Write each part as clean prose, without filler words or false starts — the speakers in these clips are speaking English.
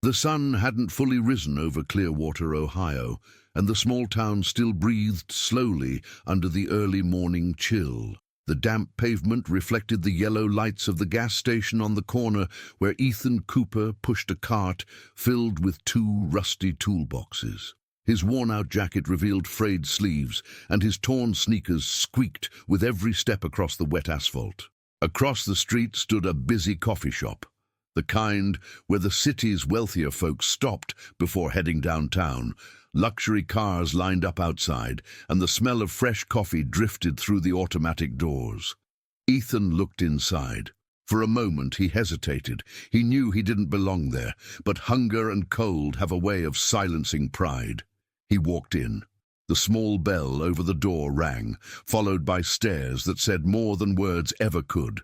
The sun hadn't fully risen over Clearwater, Ohio, and the small town still breathed slowly under the early morning chill. The damp pavement reflected the yellow lights of the gas station on the corner where Ethan Cooper pushed a cart filled with 2 rusty toolboxes. His worn-out jacket revealed frayed sleeves, and his torn sneakers squeaked with every step across the wet asphalt. Across the street stood a busy coffee shop, the kind where the city's wealthier folks stopped before heading downtown. Luxury cars lined up outside, and the smell of fresh coffee drifted through the automatic doors. Ethan looked inside. For a moment he hesitated. He knew he didn't belong there, but hunger and cold have a way of silencing pride. He walked in. The small bell over the door rang, followed by stares that said more than words ever could.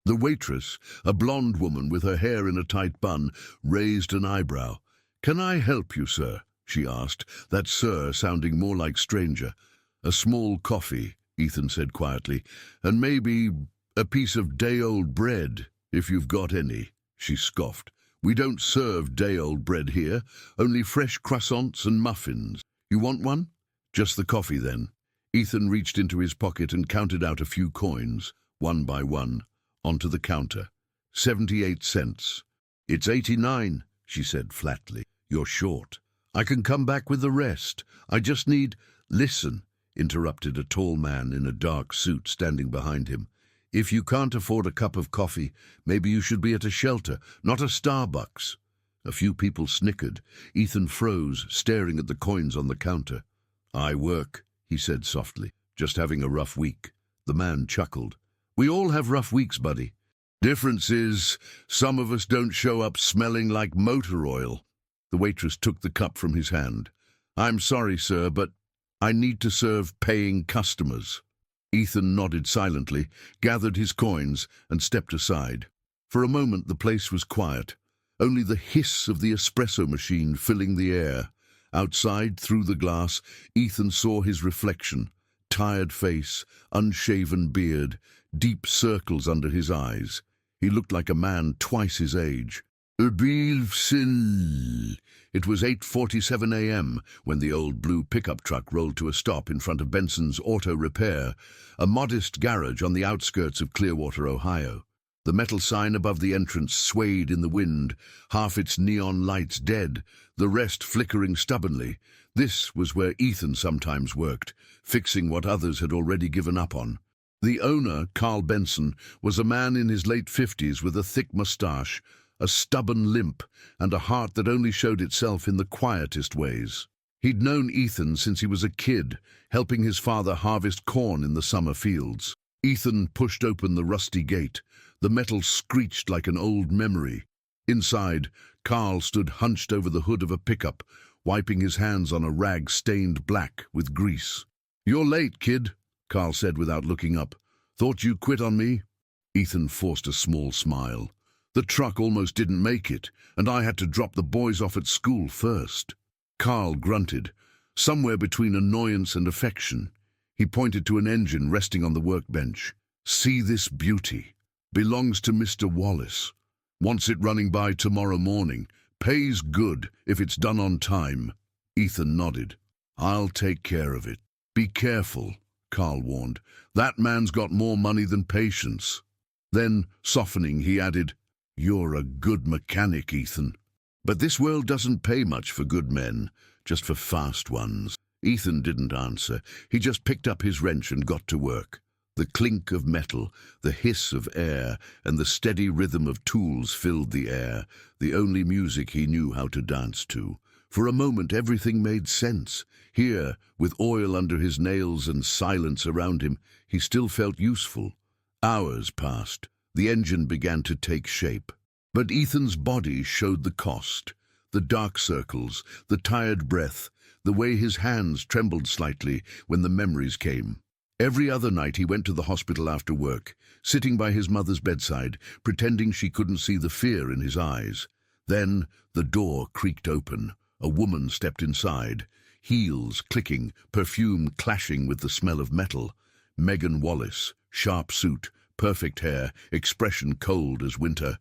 The waitress, a blonde woman with her hair in a tight bun, raised an eyebrow. "Can I help you, sir?" she asked, that "sir" sounding more like stranger. "A small coffee," Ethan said quietly, "and maybe a piece of day-old bread, if you've got any," she scoffed. "We don't serve day-old bread here, only fresh croissants and muffins. You want one?" "Just the coffee, then." Ethan reached into his pocket and counted out a few coins, one by one, onto the counter. 78 cents. "It's 89, she said flatly. "You're short. I can come back with the rest. I just need—" "Listen," interrupted a tall man in a dark suit standing behind him. "If you can't afford a cup of coffee, maybe you should be at a shelter, not a Starbucks." A few people snickered. Ethan froze, staring at the coins on the counter. "I work," he said softly, "just having a rough week." The man chuckled. "We all have rough weeks, buddy. Difference is, some of us don't show up smelling like motor oil." The waitress took the cup from his hand. "I'm sorry, sir, but I need to serve paying customers." Ethan nodded silently, gathered his coins, and stepped aside. For a moment the place was quiet, only the hiss of the espresso machine filling the air. Outside, through the glass, Ethan saw his reflection. Tired face, unshaven beard, deep circles under his eyes. He looked like a man twice his age. It was 8:47 a.m. when the old blue pickup truck rolled to a stop in front of Benson's Auto Repair, a modest garage on the outskirts of Clearwater, Ohio. The metal sign above the entrance swayed in the wind, half its neon lights dead, the rest flickering stubbornly. This was where Ethan sometimes worked, fixing what others had already given up on. The owner, Carl Benson, was a man in his late 50s with a thick mustache, a stubborn limp, and a heart that only showed itself in the quietest ways. He'd known Ethan since he was a kid, helping his father harvest corn in the summer fields. Ethan pushed open the rusty gate. The metal screeched like an old memory. Inside, Carl stood hunched over the hood of a pickup, wiping his hands on a rag stained black with grease. "You're late, kid," Carl said without looking up. "Thought you quit on me?" Ethan forced a small smile. "The truck almost didn't make it, and I had to drop the boys off at school first." Carl grunted, somewhere between annoyance and affection. He pointed to an engine resting on the workbench. "See this beauty. Belongs to Mr. Wallace. Wants it running by tomorrow morning. Pays good if it's done on time." Ethan nodded. "I'll take care of it." "Be careful," Carl warned. "That man's got more money than patience." Then, softening, he added, "You're a good mechanic, Ethan. But this world doesn't pay much for good men, just for fast ones." Ethan didn't answer. He just picked up his wrench and got to work. The clink of metal, the hiss of air, and the steady rhythm of tools filled the air, the only music he knew how to dance to. For a moment everything made sense. Here, with oil under his nails and silence around him, he still felt useful. Hours passed. The engine began to take shape. But Ethan's body showed the cost. The dark circles, the tired breath, the way his hands trembled slightly when the memories came. Every other night he went to the hospital after work, sitting by his mother's bedside, pretending she couldn't see the fear in his eyes. Then the door creaked open. A woman stepped inside, heels clicking, perfume clashing with the smell of metal. Megan Wallace, sharp suit, perfect hair, expression cold as winter.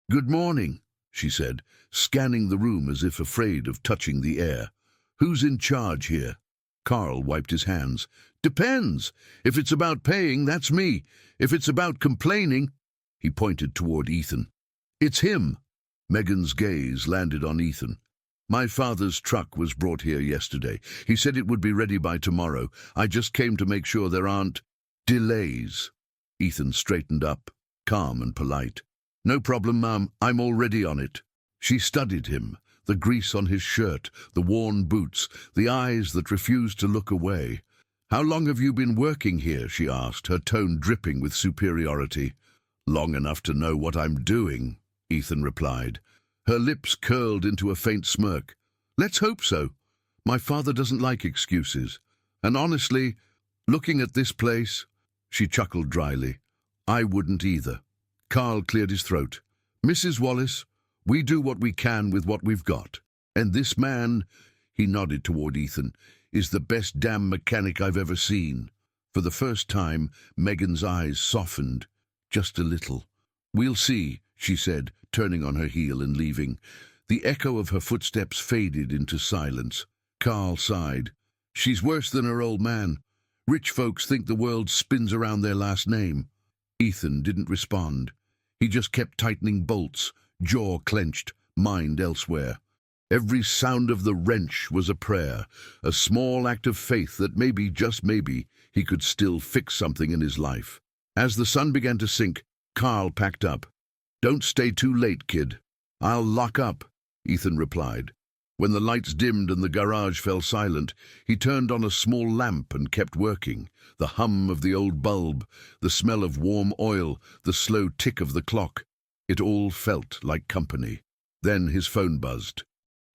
"Good morning," she said, scanning the room as if afraid of touching the air. "Who's in charge here?" Carl wiped his hands. "Depends. If it's about paying, that's me. If it's about complaining—" He pointed toward Ethan. "It's him." Megan's gaze landed on Ethan. "My father's truck was brought here yesterday. He said it would be ready by tomorrow. I just came to make sure there aren't delays." Ethan straightened up, calm and polite. "No problem, Mum. I'm already on it." She studied him, the grease on his shirt, the worn boots, the eyes that refused to look away. "How long have you been working here?" she asked, her tone dripping with superiority. "Long enough to know what I'm doing," Ethan replied. Her lips curled into a faint smirk. "Let's hope so. My father doesn't like excuses. And honestly, looking at this place—" She chuckled dryly. "I wouldn't either." Carl cleared his throat. "Mrs. Wallace, we do what we can with what we've got. And this man," he nodded toward Ethan, "is the best damn mechanic I've ever seen." For the first time, Megan's eyes softened, just a little. "We'll see," she said, turning on her heel and leaving. The echo of her footsteps faded into silence. Carl sighed. "She's worse than her old man. Rich folks think the world spins around their last name." Ethan didn't respond. He just kept tightening bolts, jaw clenched, mind elsewhere. Every sound of the wrench was a prayer, a small act of faith that maybe, just maybe, he could still fix something in his life. As the sun began to sink, Carl packed up. "Don't stay too late, kid." "I'll lock up," Ethan replied. When the lights dimmed and the garage fell silent, he turned on a small lamp and kept working. The hum of the old bulb, the smell of warm oil, the slow tick of the clock. It all felt like company. Then his phone buzzed.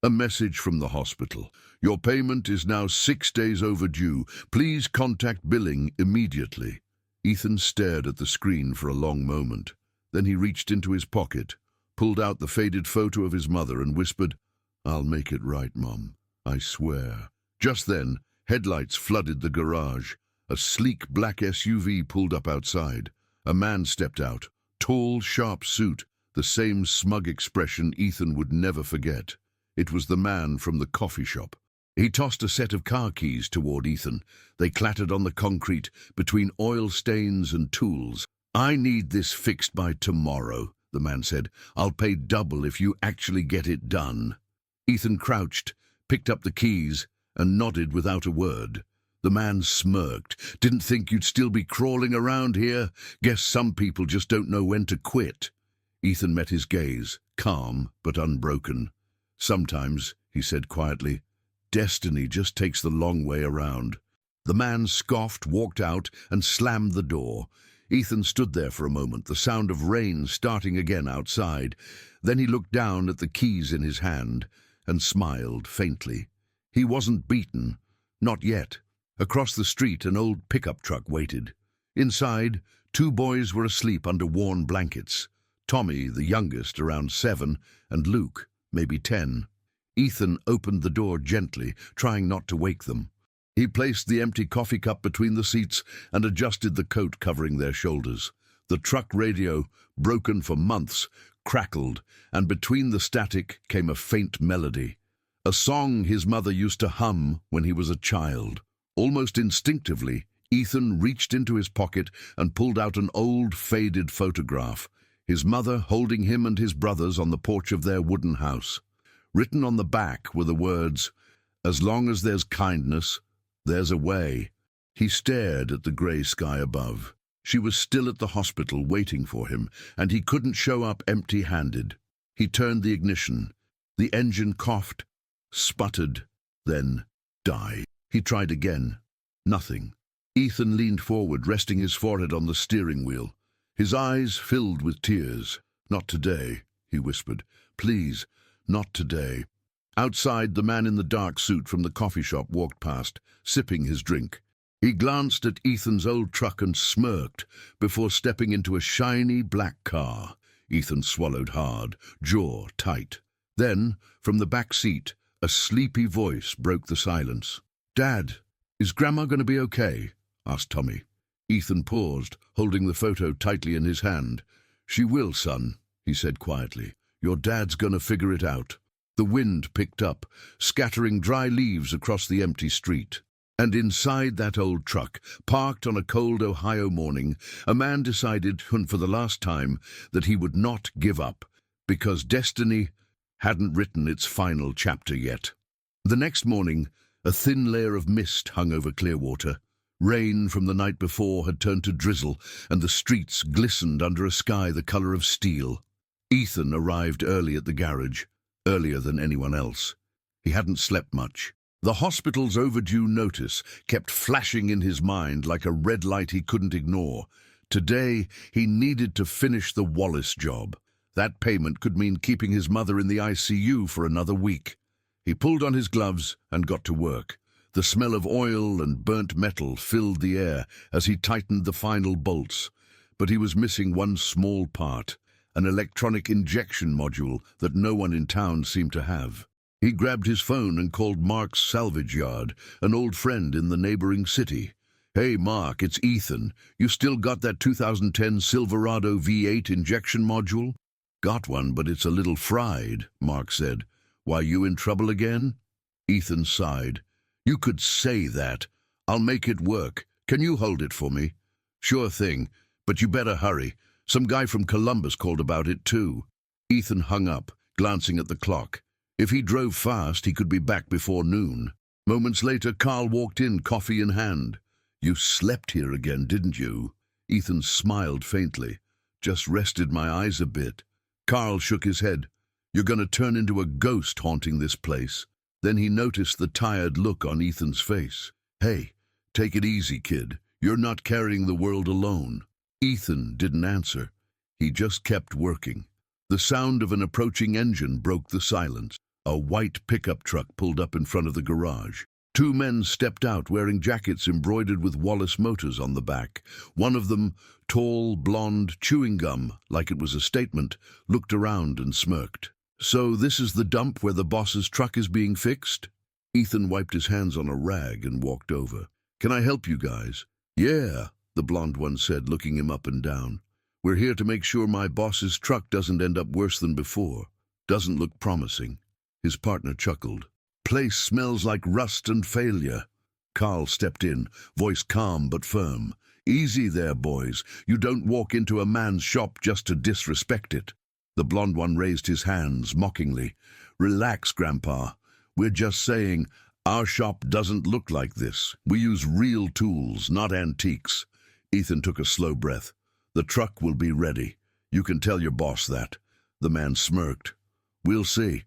A message from the hospital. "Your payment is now 6 days overdue. Please contact billing immediately." Ethan stared at the screen for a long moment. Then he reached into his pocket, pulled out the faded photo of his mother and whispered, "I'll make it right, Mom. I swear." Just then, headlights flooded the garage. A sleek black SUV pulled up outside. A man stepped out, tall, sharp suit, the same smug expression Ethan would never forget. It was the man from the coffee shop. He tossed a set of car keys toward Ethan. They clattered on the concrete, between oil stains and tools. "I need this fixed by tomorrow," the man said. "I'll pay double if you actually get it done." Ethan crouched, picked up the keys, and nodded without a word. The man smirked. "Didn't think you'd still be crawling around here? Guess some people just don't know when to quit." Ethan met his gaze, calm but unbroken. "Sometimes," he said quietly, "destiny just takes the long way around." The man scoffed, walked out, and slammed the door. Ethan stood there for a moment, the sound of rain starting again outside. Then he looked down at the keys in his hand and smiled faintly. He wasn't beaten. Not yet. Across the street, an old pickup truck waited. Inside, 2 boys were asleep under worn blankets. Tommy, the youngest, around 7, and Luke, maybe 10. Ethan opened the door gently, trying not to wake them. He placed the empty coffee cup between the seats and adjusted the coat covering their shoulders. The truck radio, broken for months, crackled, and between the static came a faint melody. A song his mother used to hum when he was a child. Almost instinctively, Ethan reached into his pocket and pulled out an old, faded photograph. His mother holding him and his brothers on the porch of their wooden house. Written on the back were the words, "As long as there's kindness, there's a way." He stared at the grey sky above. She was still at the hospital waiting for him, and he couldn't show up empty-handed. He turned the ignition. The engine coughed, sputtered, then died. He tried again. Nothing. Ethan leaned forward, resting his forehead on the steering wheel. His eyes filled with tears. "Not today," he whispered. "Please, not today." Outside, the man in the dark suit from the coffee shop walked past, sipping his drink. He glanced at Ethan's old truck and smirked before stepping into a shiny black car. Ethan swallowed hard, jaw tight. Then, from the back seat, a sleepy voice broke the silence. "Dad, is Grandma going to be okay?" asked Tommy. Ethan paused, holding the photo tightly in his hand. "She will, son," he said quietly. Your dad's gonna figure it out." The wind picked up, scattering dry leaves across the empty street. And inside that old truck, parked on a cold Ohio morning, a man decided, and for the last time, that he would not give up, because destiny hadn't written its final chapter yet. The next morning, a thin layer of mist hung over Clearwater. Rain from the night before had turned to drizzle, and the streets glistened under a sky the color of steel. Ethan arrived early at the garage, earlier than anyone else. He hadn't slept much. The hospital's overdue notice kept flashing in his mind like a red light he couldn't ignore. Today, he needed to finish the Wallace job. That payment could mean keeping his mother in the ICU for another week. He pulled on his gloves and got to work. The smell of oil and burnt metal filled the air as he tightened the final bolts. But he was missing one small part, an electronic injection module that no one in town seemed to have. He grabbed his phone and called Mark's salvage yard, an old friend in the neighboring city. "Hey, Mark, it's Ethan. You still got that 2010 Silverado V8 injection module?" "Got one, but it's a little fried," Mark said. "Why, you in trouble again?" Ethan sighed. "You could say that. I'll make it work. Can you hold it for me?" "Sure thing, but you better hurry. Some guy from Columbus called about it too." Ethan hung up, glancing at the clock. If he drove fast, he could be back before noon. Moments later, Carl walked in, coffee in hand. "You slept here again, didn't you?" Ethan smiled faintly. "Just rested my eyes a bit." Carl shook his head. "You're going to turn into a ghost haunting this place." Then he noticed the tired look on Ethan's face. "Hey, take it easy, kid. You're not carrying the world alone." Ethan didn't answer. He just kept working. The sound of an approaching engine broke the silence. A white pickup truck pulled up in front of the garage. Two men stepped out wearing jackets embroidered with Wallace Motors on the back. One of them, tall, blonde, chewing gum, like it was a statement, looked around and smirked. "So this is the dump where the boss's truck is being fixed?" Ethan wiped his hands on a rag and walked over. "Can I help you guys?" "Yeah," the blonde one said, looking him up and down. "We're here to make sure my boss's truck doesn't end up worse than before. Doesn't look promising." His partner chuckled. "Place smells like rust and failure." Carl stepped in, voice calm but firm. "Easy there, boys. You don't walk into a man's shop just to disrespect it." The blonde one raised his hands mockingly. "Relax, Grandpa. We're just saying, our shop doesn't look like this. We use real tools, not antiques." Ethan took a slow breath. "The truck will be ready. You can tell your boss that." The man smirked. "We'll see.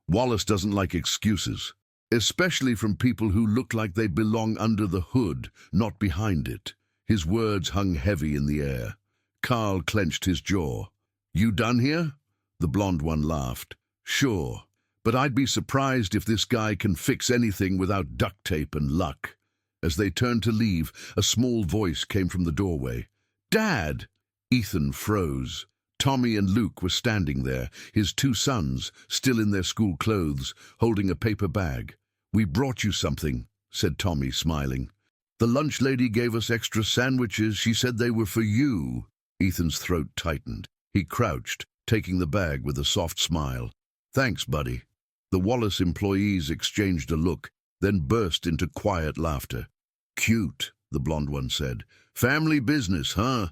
Wallace doesn't like excuses, especially from people who look like they belong under the hood, not behind it." His words hung heavy in the air. Carl clenched his jaw. "You done here?" The blonde one laughed. "Sure, but I'd be surprised if this guy can fix anything without duct tape and luck." As they turned to leave, a small voice came from the doorway. "Dad!" Ethan froze. Tommy and Luke were standing there, his two sons, still in their school clothes, holding a paper bag. "We brought you something," said Tommy, smiling. "The lunch lady gave us extra sandwiches. She said they were for you." Ethan's throat tightened. He crouched, taking the bag with a soft smile. "Thanks, buddy." The Wallace employees exchanged a look, then burst into quiet laughter. "Cute," the blonde one said. "Family business, huh?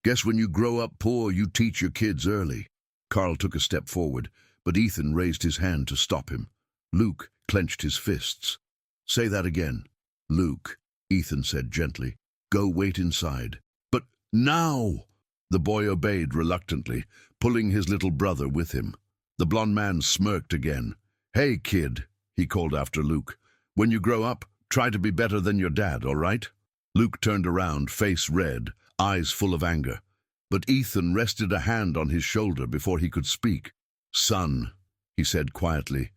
Guess when you grow up poor, you teach your kids early." Carl took a step forward, but Ethan raised his hand to stop him. Luke clenched his fists. "Say that again." "Luke," Ethan said gently. "Go wait inside." "But now!" The boy obeyed reluctantly, pulling his little brother with him. The blond man smirked again. "Hey, kid," he called after Luke. "When you grow up, try to be better than your dad, all right?" Luke turned around, face red, eyes full of anger. But Ethan rested a hand on his shoulder before he could speak. "Son," he said quietly,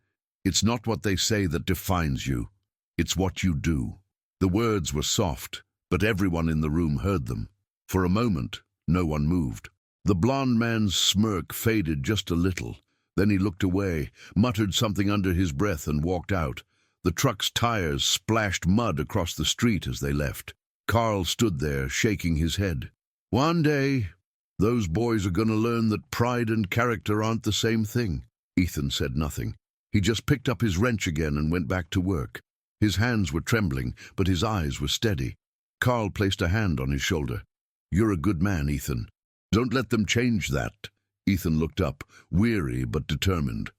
"it's not what they say that defines you. It's what you do." The words were soft, but everyone in the room heard them. For a moment, no one moved. The blond man's smirk faded just a little. Then he looked away, muttered something under his breath, and walked out. The truck's tires splashed mud across the street as they left. Carl stood there, shaking his head. "One day," Those boys are going to learn that pride and character aren't the same thing. Ethan said nothing. He just picked up his wrench again and went back to work. His hands were trembling, but his eyes were steady. Carl placed a hand on his shoulder. "You're a good man, Ethan. Don't let them change that." Ethan looked up, weary but determined.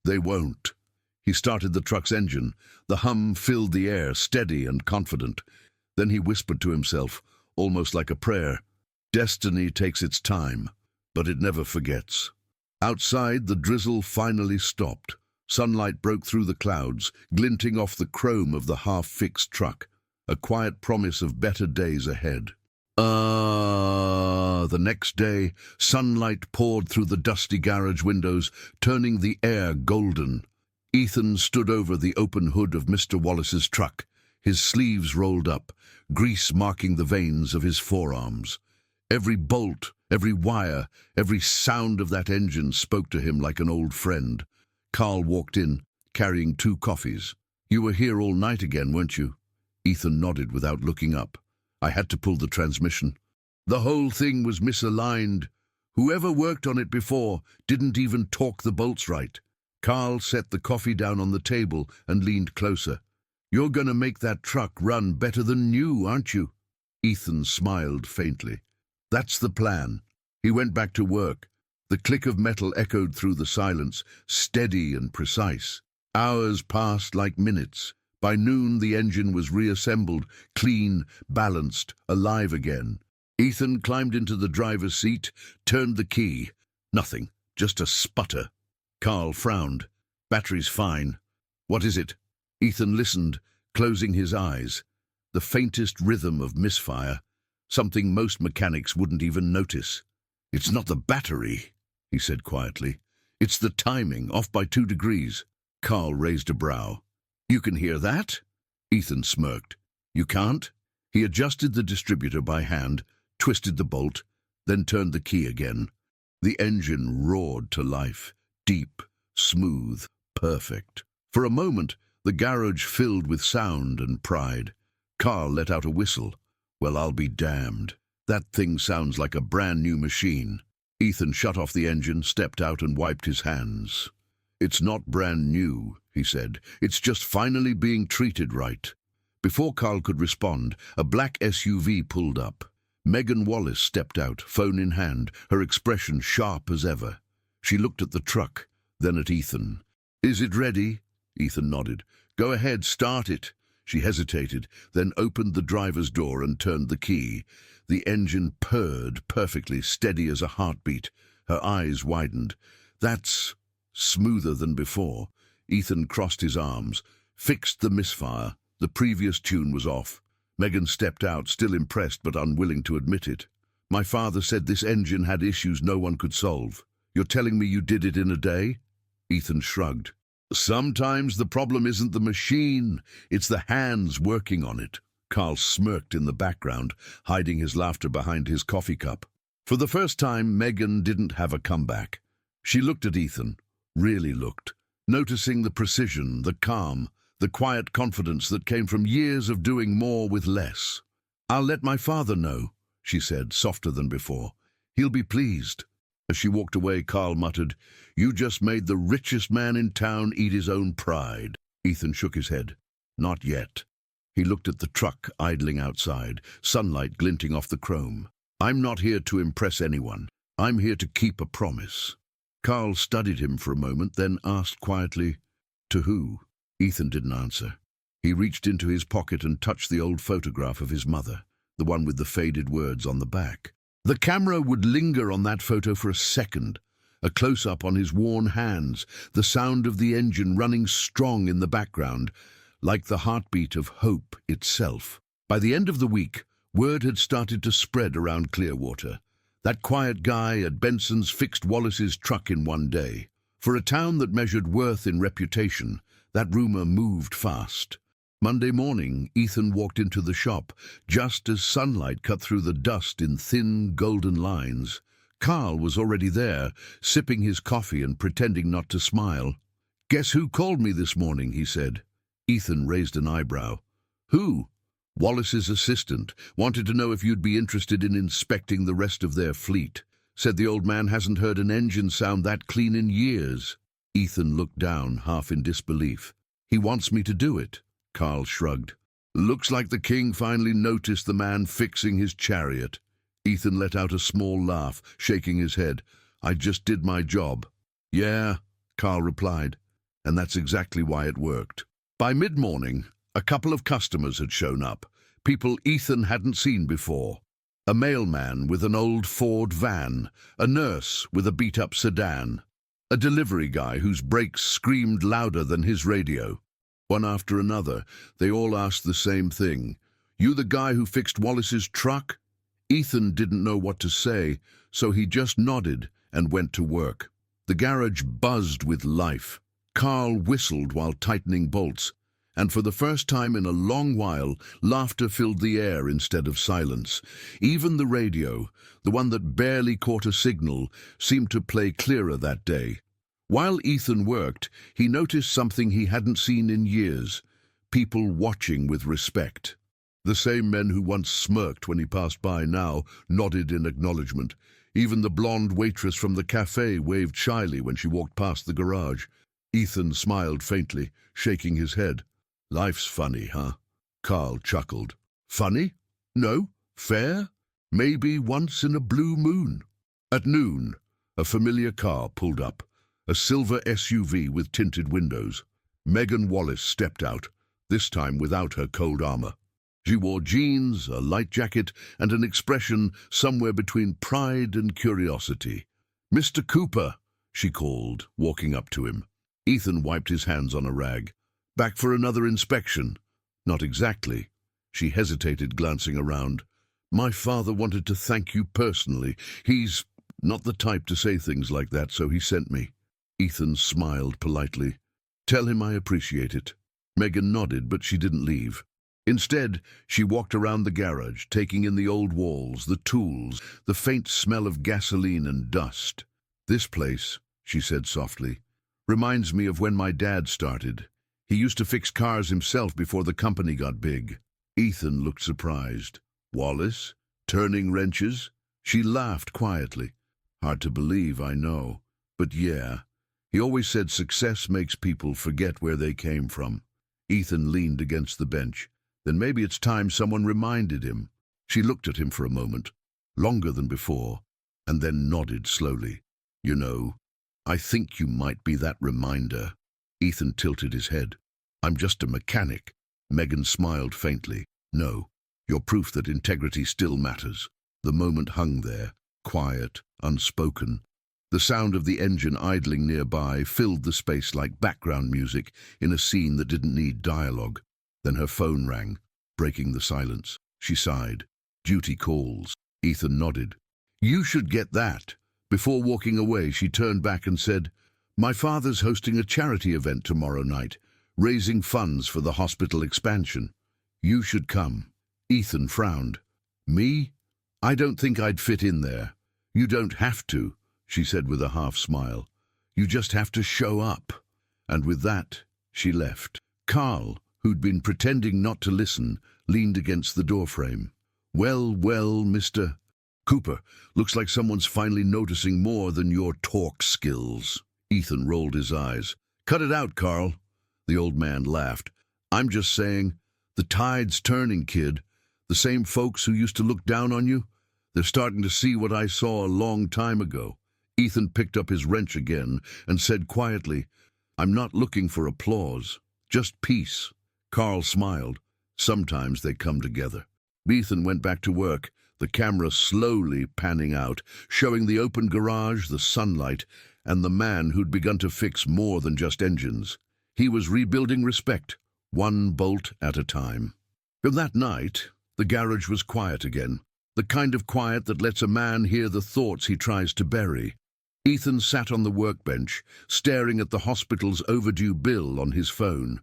"They won't." He started the truck's engine. The hum filled the air, steady and confident. Then he whispered to himself, almost like a prayer, "Destiny takes its time, but it never forgets." Outside, the drizzle finally stopped. Sunlight broke through the clouds, glinting off the chrome of the half-fixed truck, a quiet promise of better days ahead. The next day, sunlight poured through the dusty garage windows, turning the air golden. Ethan stood over the open hood of Mr. Wallace's truck, his sleeves rolled up, grease marking the veins of his forearms. Every bolt, every wire, every sound of that engine spoke to him like an old friend. Carl walked in, carrying 2 coffees. "You were here all night again, weren't you?" Ethan nodded without looking up. "I had to pull the transmission. The whole thing was misaligned. Whoever worked on it before didn't even torque the bolts right." Carl set the coffee down on the table and leaned closer. "You're going to make that truck run better than new, aren't you?" Ethan smiled faintly. "That's the plan." He went back to work. The click of metal echoed through the silence, steady and precise. Hours passed like minutes. By noon, the engine was reassembled, clean, balanced, alive again. Ethan climbed into the driver's seat, turned the key. Nothing, just a sputter. Carl frowned. "Battery's fine." "What is it?" Ethan listened, closing his eyes. The faintest rhythm of misfire, something most mechanics wouldn't even notice. "It's not the battery," he said quietly. "It's the timing, off by 2 degrees. Carl raised a brow. "You can hear that?" Ethan smirked. "You can't?" He adjusted the distributor by hand, twisted the bolt, then turned the key again. The engine roared to life, deep, smooth, perfect. For a moment, the garage filled with sound and pride. Carl let out a whistle. "Well, I'll be damned. That thing sounds like a brand new machine." Ethan shut off the engine, stepped out and wiped his hands. "It's not brand new," he said. "It's just finally being treated right." Before Carl could respond, a black SUV pulled up. Megan Wallace stepped out, phone in hand, her expression sharp as ever. She looked at the truck, then at Ethan. "Is it ready?" Ethan nodded. "Go ahead, start it." She hesitated, then opened the driver's door and turned the key. The engine purred, perfectly steady as a heartbeat. Her eyes widened. "That's smoother than before." Ethan crossed his arms, fixed the misfire. The previous tune was off. Megan stepped out, still impressed but unwilling to admit it. "My father said this engine had issues no one could solve. You're telling me you did it in a day?" Ethan shrugged. "Sometimes the problem isn't the machine, it's the hands working on it." Carl smirked in the background, hiding his laughter behind his coffee cup. For the first time, Megan didn't have a comeback. She looked at Ethan, really looked, noticing the precision, the calm, the quiet confidence that came from years of doing more with less. "I'll let my father know," she said, softer than before. "He'll be pleased." As she walked away, Carl muttered, "You just made the richest man in town eat his own pride." Ethan shook his head. "Not yet." He looked at the truck idling outside, sunlight glinting off the chrome. "I'm not here to impress anyone. I'm here to keep a promise." Carl studied him for a moment, then asked quietly, "To who?" Ethan didn't answer. He reached into his pocket and touched the old photograph of his mother, the one with the faded words on the back. The camera would linger on that photo for a second, a close-up on his worn hands, the sound of the engine running strong in the background, like the heartbeat of hope itself. By the end of the week, word had started to spread around Clearwater. That quiet guy at Benson's fixed Wallace's truck in one day. For a town that measured worth in reputation, that rumor moved fast. Monday morning, Ethan walked into the shop, just as sunlight cut through the dust in thin, golden lines. Carl was already there, sipping his coffee and pretending not to smile. "Guess who called me this morning?" he said. Ethan raised an eyebrow. "Who?" "Wallace's assistant. Wanted to know if you'd be interested in inspecting the rest of their fleet. Said the old man hasn't heard an engine sound that clean in years. Ethan looked down, half in disbelief. He wants me to do it. Carl shrugged. Looks like the king finally noticed the man fixing his chariot. Ethan let out a small laugh, shaking his head. I just did my job. Yeah, Carl replied, and that's exactly why it worked. By mid-morning, a couple of customers had shown up, people Ethan hadn't seen before. A mailman with an old Ford van, a nurse with a beat-up sedan, a delivery guy whose brakes screamed louder than his radio. One after another, they all asked the same thing. You the guy who fixed Wallace's truck? Ethan didn't know what to say, so he just nodded and went to work. The garage buzzed with life. Carl whistled while tightening bolts, and for the first time in a long while, laughter filled the air instead of silence. Even the radio, the one that barely caught a signal, seemed to play clearer that day. While Ethan worked, he noticed something he hadn't seen in years: people watching with respect. The same men who once smirked when he passed by now nodded in acknowledgement. Even the blonde waitress from the cafe waved shyly when she walked past the garage. Ethan smiled faintly, shaking his head. Life's funny, huh? Carl chuckled. Funny? No. Fair? Maybe once in a blue moon. At noon, a familiar car pulled up. A silver SUV with tinted windows. Megan Wallace stepped out, this time without her cold armor. She wore jeans, a light jacket, and an expression somewhere between pride and curiosity. Mr. Cooper, she called, walking up to him. Ethan wiped his hands on a rag. Back for another inspection? Not exactly. She hesitated, glancing around. My father wanted to thank you personally. He's not the type to say things like that, so he sent me. Ethan smiled politely. Tell him I appreciate it. Megan nodded, but she didn't leave. Instead, she walked around the garage, taking in the old walls, the tools, the faint smell of gasoline and dust. This place, she said softly, reminds me of when my dad started. He used to fix cars himself before the company got big. Ethan looked surprised. Wallace? Turning wrenches? She laughed quietly. Hard to believe, I know. But yeah, he always said success makes people forget where they came from. Ethan leaned against the bench. Then maybe it's time someone reminded him. She looked at him for a moment, longer than before, and then nodded slowly. You know, I think you might be that reminder. Ethan tilted his head. I'm just a mechanic. Megan smiled faintly. No, you're proof that integrity still matters. The moment hung there, quiet, unspoken. The sound of the engine idling nearby filled the space like background music in a scene that didn't need dialogue. Then her phone rang, breaking the silence. She sighed. Duty calls. Ethan nodded. You should get that. Before walking away, she turned back and said, My father's hosting a charity event tomorrow night, raising funds for the hospital expansion. You should come. Ethan frowned. Me? I don't think I'd fit in there. You don't have to, she said with a half smile. You just have to show up. And with that, she left. Carl, who'd been pretending not to listen, leaned against the doorframe. Well, Mr. Cooper, looks like someone's finally noticing more than your talk skills. Ethan rolled his eyes. Cut it out, Carl. The old man laughed. I'm just saying, the tide's turning, kid. The same folks who used to look down on you, they're starting to see what I saw a long time ago. Ethan picked up his wrench again and said quietly, I'm not looking for applause, just peace. Carl smiled. Sometimes they come together. Ethan went back to work, the camera slowly panning out, showing the open garage, the sunlight, and the man who'd begun to fix more than just engines. He was rebuilding respect, one bolt at a time. From that night, the garage was quiet again, the kind of quiet that lets a man hear the thoughts he tries to bury. Ethan sat on the workbench, staring at the hospital's overdue bill on his phone.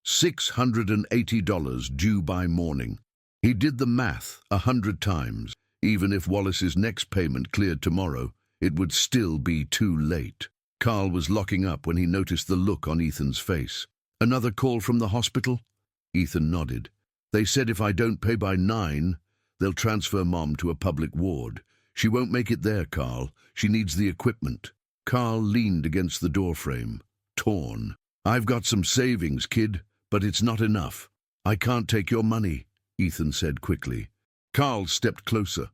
$680 due by morning. He did the math 100 times. Even if Wallace's next payment cleared tomorrow, it would still be too late. Carl was locking up when he noticed the look on Ethan's face. Another call from the hospital? Ethan nodded. They said if I don't pay by 9, they'll transfer Mom to a public ward. She won't make it there, Carl. She needs the equipment. Carl leaned against the doorframe, torn. I've got some savings, kid, but it's not enough. I can't take your money, Ethan said quickly. Carl stepped closer.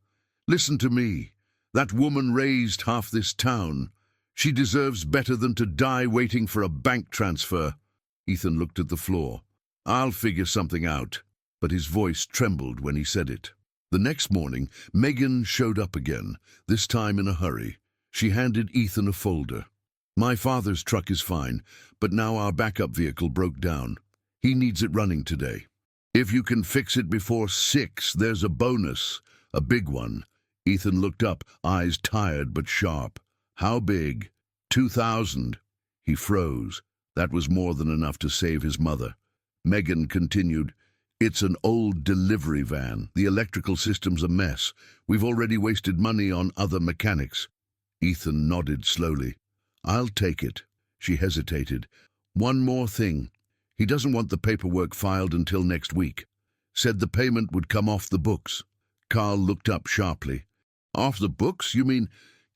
Listen to me. That woman raised half this town. She deserves better than to die waiting for a bank transfer. Ethan looked at the floor. I'll figure something out. But his voice trembled when he said it. The next morning, Megan showed up again, this time in a hurry. She handed Ethan a folder. My father's truck is fine, but now our backup vehicle broke down. He needs it running today. If you can fix it before 6, there's a bonus. A big one. Ethan looked up, eyes tired but sharp. How big? 2,000. He froze. That was more than enough to save his mother. Megan continued, It's an old delivery van. The electrical system's a mess. We've already wasted money on other mechanics. Ethan nodded slowly. I'll take it. She hesitated. One more thing. He doesn't want the paperwork filed until next week. Said the payment would come off the books. Carl looked up sharply. Off the books? You mean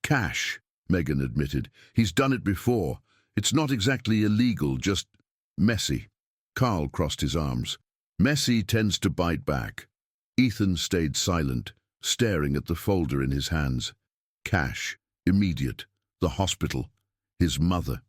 cash? Megan admitted. He's done it before. It's not exactly illegal, just messy. Carl crossed his arms. Messy tends to bite back. Ethan stayed silent, staring at the folder in his hands. Cash. Immediate. The hospital. His mother.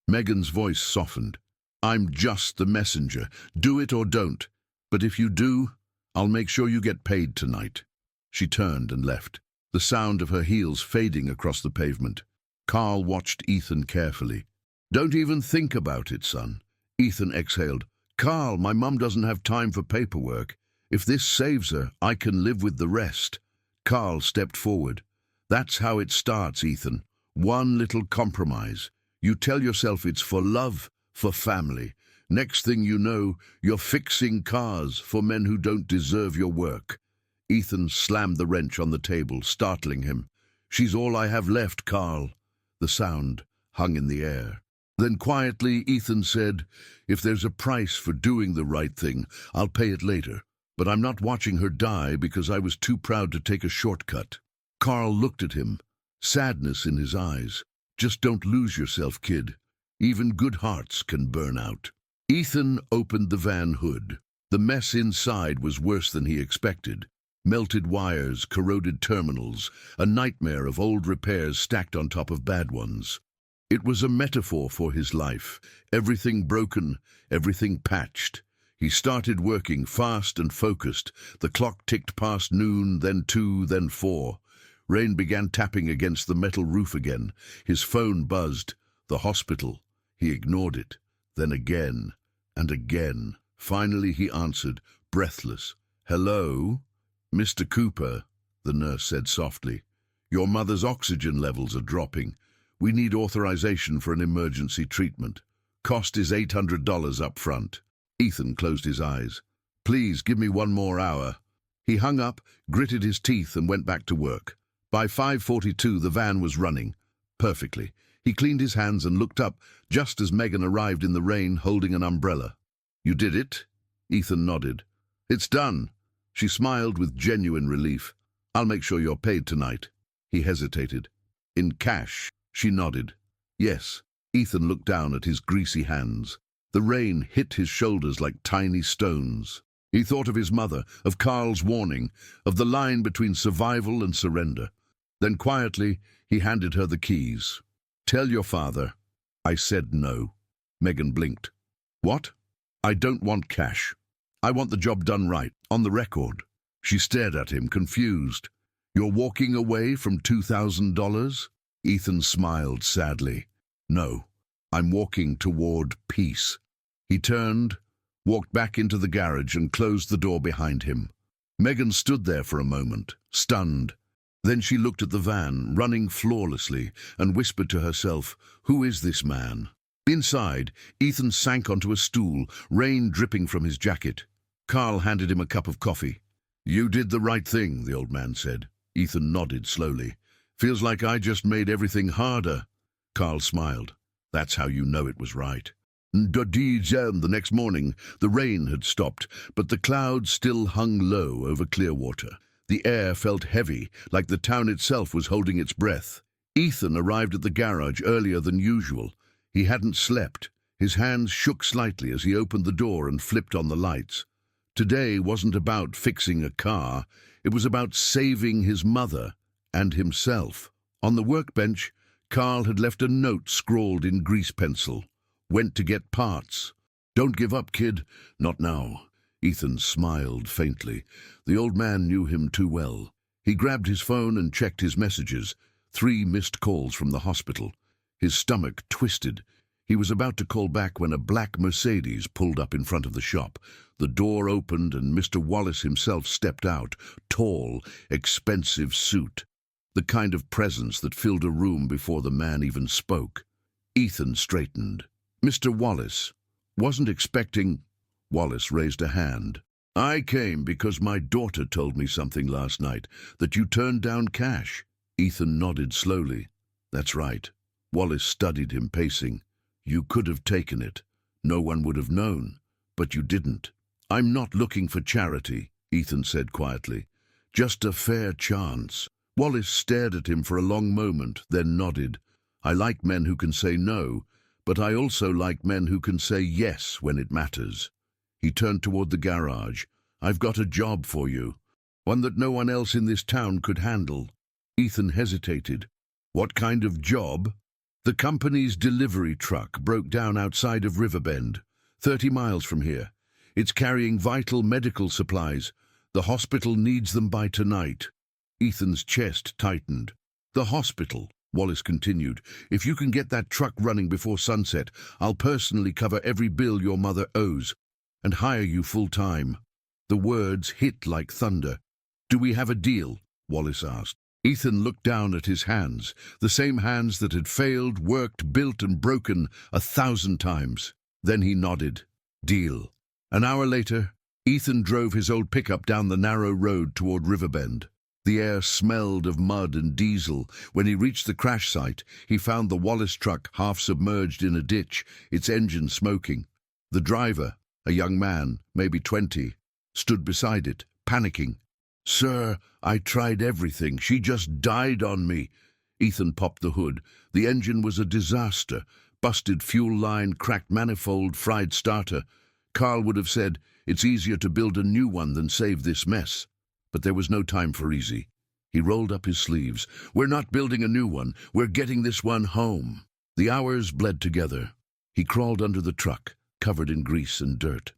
Megan's voice softened. I'm just the messenger. Do it or don't. But if you do, I'll make sure you get paid tonight. She turned and left, the sound of her heels fading across the pavement. Carl watched Ethan carefully. Don't even think about it, son. Ethan exhaled. Carl, my mum doesn't have time for paperwork. If this saves her, I can live with the rest. Carl stepped forward. That's how it starts, Ethan. One little compromise. You tell yourself it's for love, for family. Next thing you know, you're fixing cars for men who don't deserve your work. Ethan slammed the wrench on the table, startling him. She's all I have left, Carl. The sound hung in the air. Then quietly, Ethan said, If there's a price for doing the right thing, I'll pay it later. But I'm not watching her die because I was too proud to take a shortcut. Carl looked at him, sadness in his eyes. Just don't lose yourself, kid. Even good hearts can burn out. Ethan opened the van hood. The mess inside was worse than he expected. Melted wires, corroded terminals, a nightmare of old repairs stacked on top of bad ones. It was a metaphor for his life. Everything broken, everything patched. He started working fast and focused. The clock ticked past noon, then 2, then 4. Rain began tapping against the metal roof again. His phone buzzed. The hospital. He ignored it. Then again and again. Finally he answered, breathless. Hello? Mr. Cooper, the nurse said softly. Your mother's oxygen levels are dropping. We need authorization for an emergency treatment. Cost is $800 up front. Ethan closed his eyes. Please give me one more hour. He hung up, gritted his teeth and went back to work. By 5:42 the van was running. Perfectly. He cleaned his hands and looked up just as Megan arrived in the rain holding an umbrella. You did it? Ethan nodded. It's done. She smiled with genuine relief. I'll make sure you're paid tonight. He hesitated. In cash? She nodded. Yes. Ethan looked down at his greasy hands. The rain hit his shoulders like tiny stones. He thought of his mother, of Carl's warning, of the line between survival and surrender. Then quietly, he handed her the keys. Tell your father. I said no. Megan blinked. What? I don't want cash. I want the job done right, on the record. She stared at him, confused. You're walking away from $2,000? Ethan smiled sadly. No, I'm walking toward peace. He turned, walked back into the garage and closed the door behind him. Megan stood there for a moment, stunned. Then she looked at the van, running flawlessly, and whispered to herself, Who is this man? Inside, Ethan sank onto a stool, rain dripping from his jacket. Carl handed him a cup of coffee. You did the right thing, the old man said. Ethan nodded slowly. Feels like I just made everything harder. Carl smiled. That's how you know it was right. The next morning, the rain had stopped, but the clouds still hung low over Clearwater. The air felt heavy, like the town itself was holding its breath. Ethan arrived at the garage earlier than usual. He hadn't slept. His hands shook slightly as he opened the door and flipped on the lights. Today wasn't about fixing a car. It was about saving his mother and himself. On the workbench, Carl had left a note scrawled in grease pencil. Went to get parts. Don't give up, kid. Not now. Ethan smiled faintly. The old man knew him too well. He grabbed his phone and checked his messages. 3 missed calls from the hospital. His stomach twisted. He was about to call back when a black Mercedes pulled up in front of the shop. The door opened and Mr. Wallace himself stepped out, tall, expensive suit. The kind of presence that filled a room before the man even spoke. Ethan straightened. Mr. Wallace wasn't expecting... Wallace raised a hand. I came because my daughter told me something last night, that you turned down cash. Ethan nodded slowly. That's right. Wallace studied him, pacing. You could have taken it. No one would have known. But you didn't. I'm not looking for charity, Ethan said quietly. Just a fair chance. Wallace stared at him for a long moment, then nodded. I like men who can say no, but I also like men who can say yes when it matters. He turned toward the garage. I've got a job for you. One that no one else in this town could handle. Ethan hesitated. What kind of job? The company's delivery truck broke down outside of Riverbend, 30 miles from here. It's carrying vital medical supplies. The hospital needs them by tonight. Ethan's chest tightened. The hospital, Wallace continued. If you can get that truck running before sunset, I'll personally cover every bill your mother owes and hire you full-time. The words hit like thunder. Do we have a deal? Wallace asked. Ethan looked down at his hands, the same hands that had failed, worked, built and broken 1,000 times. Then he nodded. Deal. An hour later, Ethan drove his old pickup down the narrow road toward Riverbend. The air smelled of mud and diesel. When he reached the crash site, he found the Wallace truck half submerged in a ditch, its engine smoking. The driver, a young man, maybe 20, stood beside it, panicking. Sir, I tried everything. She just died on me. Ethan popped the hood. The engine was a disaster. Busted fuel line, cracked manifold, fried starter. Carl would have said, it's easier to build a new one than save this mess. But there was no time for easy. He rolled up his sleeves. We're not building a new one. We're getting this one home. The hours bled together. He crawled under the truck, covered in grease and dirt.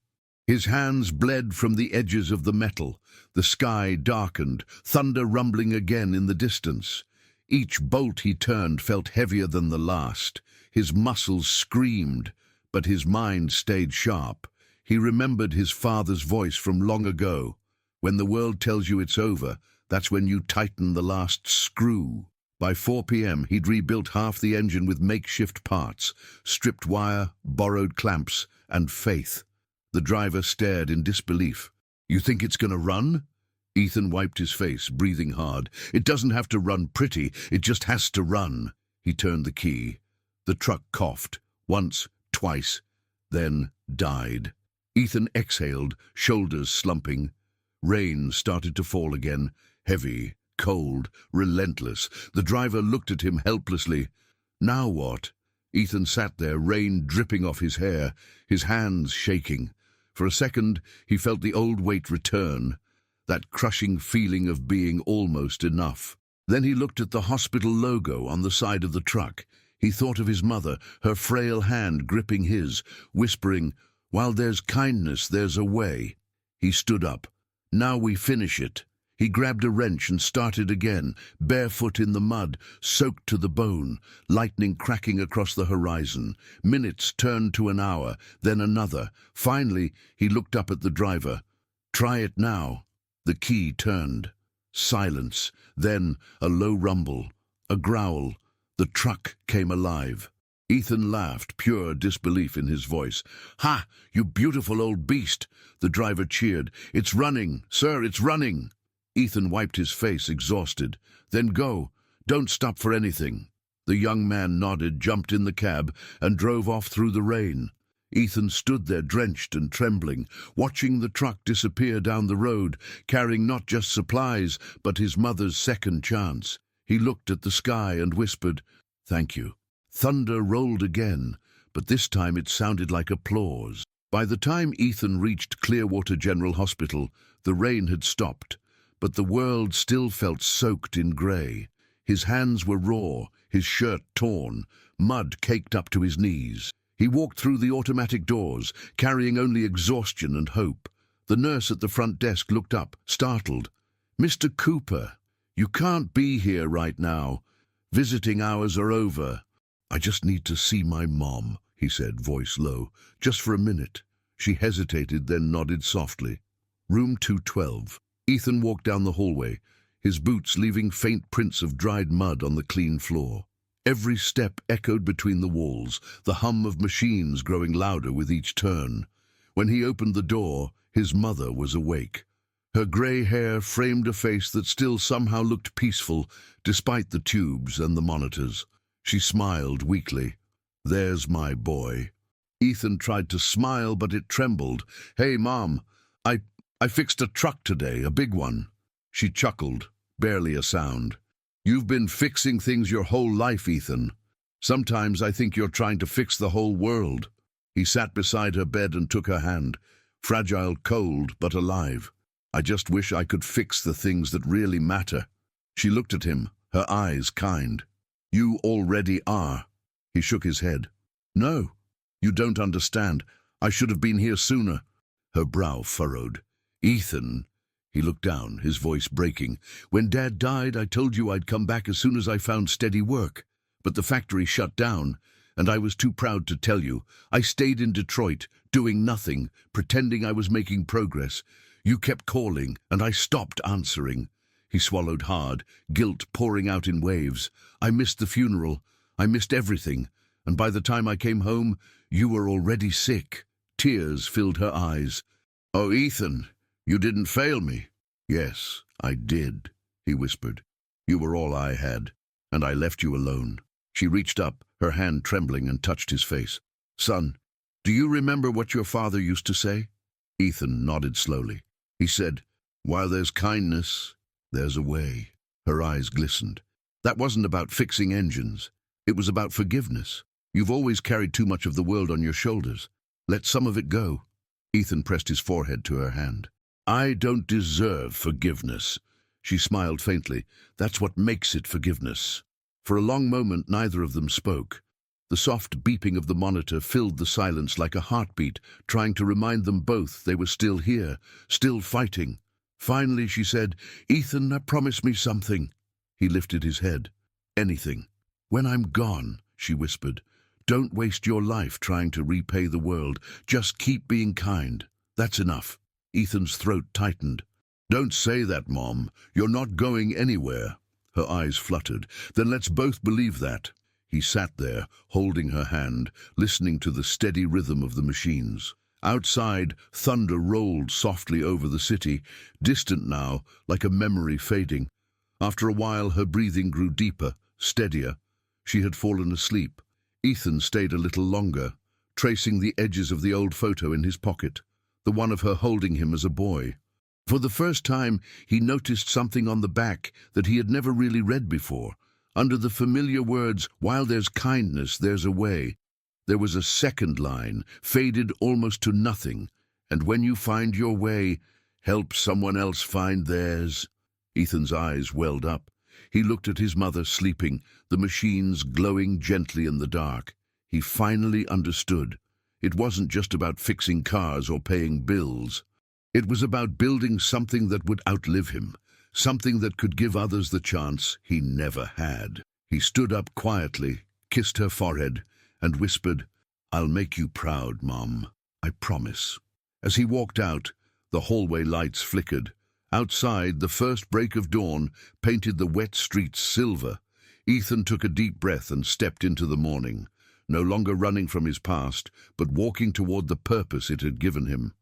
His hands bled from the edges of the metal. The sky darkened, thunder rumbling again in the distance. Each bolt he turned felt heavier than the last. His muscles screamed, but his mind stayed sharp. He remembered his father's voice from long ago. When the world tells you it's over, that's when you tighten the last screw. By 4 p.m., he'd rebuilt half the engine with makeshift parts, stripped wire, borrowed clamps, and faith. The driver stared in disbelief. You think it's gonna run? Ethan wiped his face, breathing hard. It doesn't have to run pretty, it just has to run. He turned the key. The truck coughed, once, twice, then died. Ethan exhaled, shoulders slumping. Rain started to fall again, heavy, cold, relentless. The driver looked at him helplessly. Now what? Ethan sat there, rain dripping off his hair, his hands shaking. For a second, he felt the old weight return, that crushing feeling of being almost enough. Then he looked at the hospital logo on the side of the truck. He thought of his mother, her frail hand gripping his, whispering, "While there's kindness, there's a way." He stood up. Now we finish it. He grabbed a wrench and started again, barefoot in the mud, soaked to the bone, lightning cracking across the horizon. Minutes turned to an hour, then another. Finally, he looked up at the driver. Try it now. The key turned. Silence, then a low rumble, a growl. The truck came alive. Ethan laughed, pure disbelief in his voice. Ha! You beautiful old beast! The driver cheered. It's running, sir, it's running! Ethan wiped his face, exhausted. Then go. Don't stop for anything. The young man nodded, jumped in the cab, and drove off through the rain. Ethan stood there drenched and trembling, watching the truck disappear down the road, carrying not just supplies, but his mother's second chance. He looked at the sky and whispered, "Thank you." Thunder rolled again, but this time it sounded like applause. By the time Ethan reached Clearwater General Hospital, the rain had stopped, but the world still felt soaked in grey. His hands were raw, his shirt torn, mud caked up to his knees. He walked through the automatic doors, carrying only exhaustion and hope. The nurse at the front desk looked up, startled. "Mr. Cooper, you can't be here right now. Visiting hours are over." "I just need to see my mom," he said, voice low. "Just for a minute." She hesitated, then nodded softly. Room 212. Ethan walked down the hallway, his boots leaving faint prints of dried mud on the clean floor. Every step echoed between the walls, the hum of machines growing louder with each turn. When he opened the door, his mother was awake. Her grey hair framed a face that still somehow looked peaceful, despite the tubes and the monitors. She smiled weakly. "There's my boy." Ethan tried to smile, but it trembled. "Hey, Mom, I fixed a truck today, a big one." She chuckled, barely a sound. "You've been fixing things your whole life, Ethan. Sometimes I think you're trying to fix the whole world." He sat beside her bed and took her hand, fragile, cold, but alive. "I just wish I could fix the things that really matter." She looked at him, her eyes kind. "You already are." He shook his head. "No, you don't understand. I should have been here sooner." Her brow furrowed. "Ethan," he looked down, his voice breaking. "When Dad died, I told you I'd come back as soon as I found steady work. But the factory shut down, and I was too proud to tell you. I stayed in Detroit, doing nothing, pretending I was making progress. You kept calling, and I stopped answering." He swallowed hard, guilt pouring out in waves. "I missed the funeral. I missed everything. And by the time I came home, you were already sick." Tears filled her eyes. "Oh, Ethan, you didn't fail me." "Yes, I did," he whispered. "You were all I had, and I left you alone." She reached up, her hand trembling, and touched his face. "Son, do you remember what your father used to say?" Ethan nodded slowly. He said, "While there's kindness, there's a way." Her eyes glistened. "That wasn't about fixing engines. It was about forgiveness. You've always carried too much of the world on your shoulders. Let some of it go." Ethan pressed his forehead to her hand. "I don't deserve forgiveness." She smiled faintly. "That's what makes it forgiveness." For a long moment, neither of them spoke. The soft beeping of the monitor filled the silence like a heartbeat, trying to remind them both they were still here, still fighting. Finally, she said, "Ethan, now promise me something." He lifted his head. "Anything." "When I'm gone," she whispered, "don't waste your life trying to repay the world. Just keep being kind. That's enough." Ethan's throat tightened. "Don't say that, Mom. You're not going anywhere." Her eyes fluttered. "Then let's both believe that." He sat there, holding her hand, listening to the steady rhythm of the machines. Outside, thunder rolled softly over the city, distant now, like a memory fading. After a while, her breathing grew deeper, steadier. She had fallen asleep. Ethan stayed a little longer, tracing the edges of the old photo in his pocket, the one of her holding him as a boy. For the first time, he noticed something on the back that he had never really read before. Under the familiar words, "While there's kindness, there's a way," there was a second line, faded almost to nothing. "And when you find your way, help someone else find theirs." Ethan's eyes welled up. He looked at his mother sleeping, the machines glowing gently in the dark. He finally understood. It wasn't just about fixing cars or paying bills. It was about building something that would outlive him, something that could give others the chance he never had. He stood up quietly, kissed her forehead, and whispered, "I'll make you proud, Mom. I promise." As he walked out, the hallway lights flickered. Outside, the first break of dawn painted the wet streets silver. Ethan took a deep breath and stepped into the morning, no longer running from his past, but walking toward the purpose it had given him.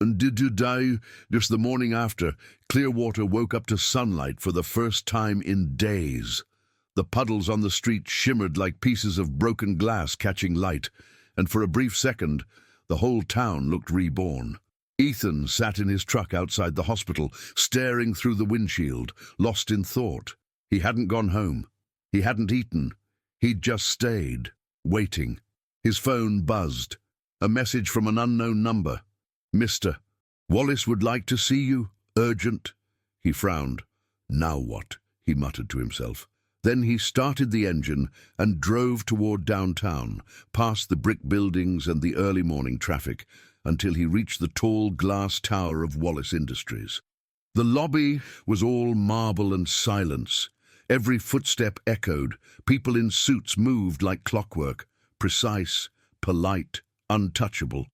And just the morning after, Clearwater woke up to sunlight for the first time in days. The puddles on the street shimmered like pieces of broken glass catching light, and for a brief second, The whole town looked reborn. Ethan sat in his truck outside the hospital, staring through the windshield, lost in thought. He hadn't gone home. He hadn't eaten. He'd just stayed, waiting. His phone buzzed. A message from an unknown number. "Mr. Wallace would like to see you. Urgent." He frowned. "Now what?" he muttered to himself. Then he started the engine and drove toward downtown, past the brick buildings and the early morning traffic, until he reached the tall glass tower of Wallace Industries. The lobby was all marble and silence. Every footstep echoed. People in suits moved like clockwork, precise, polite, untouchable.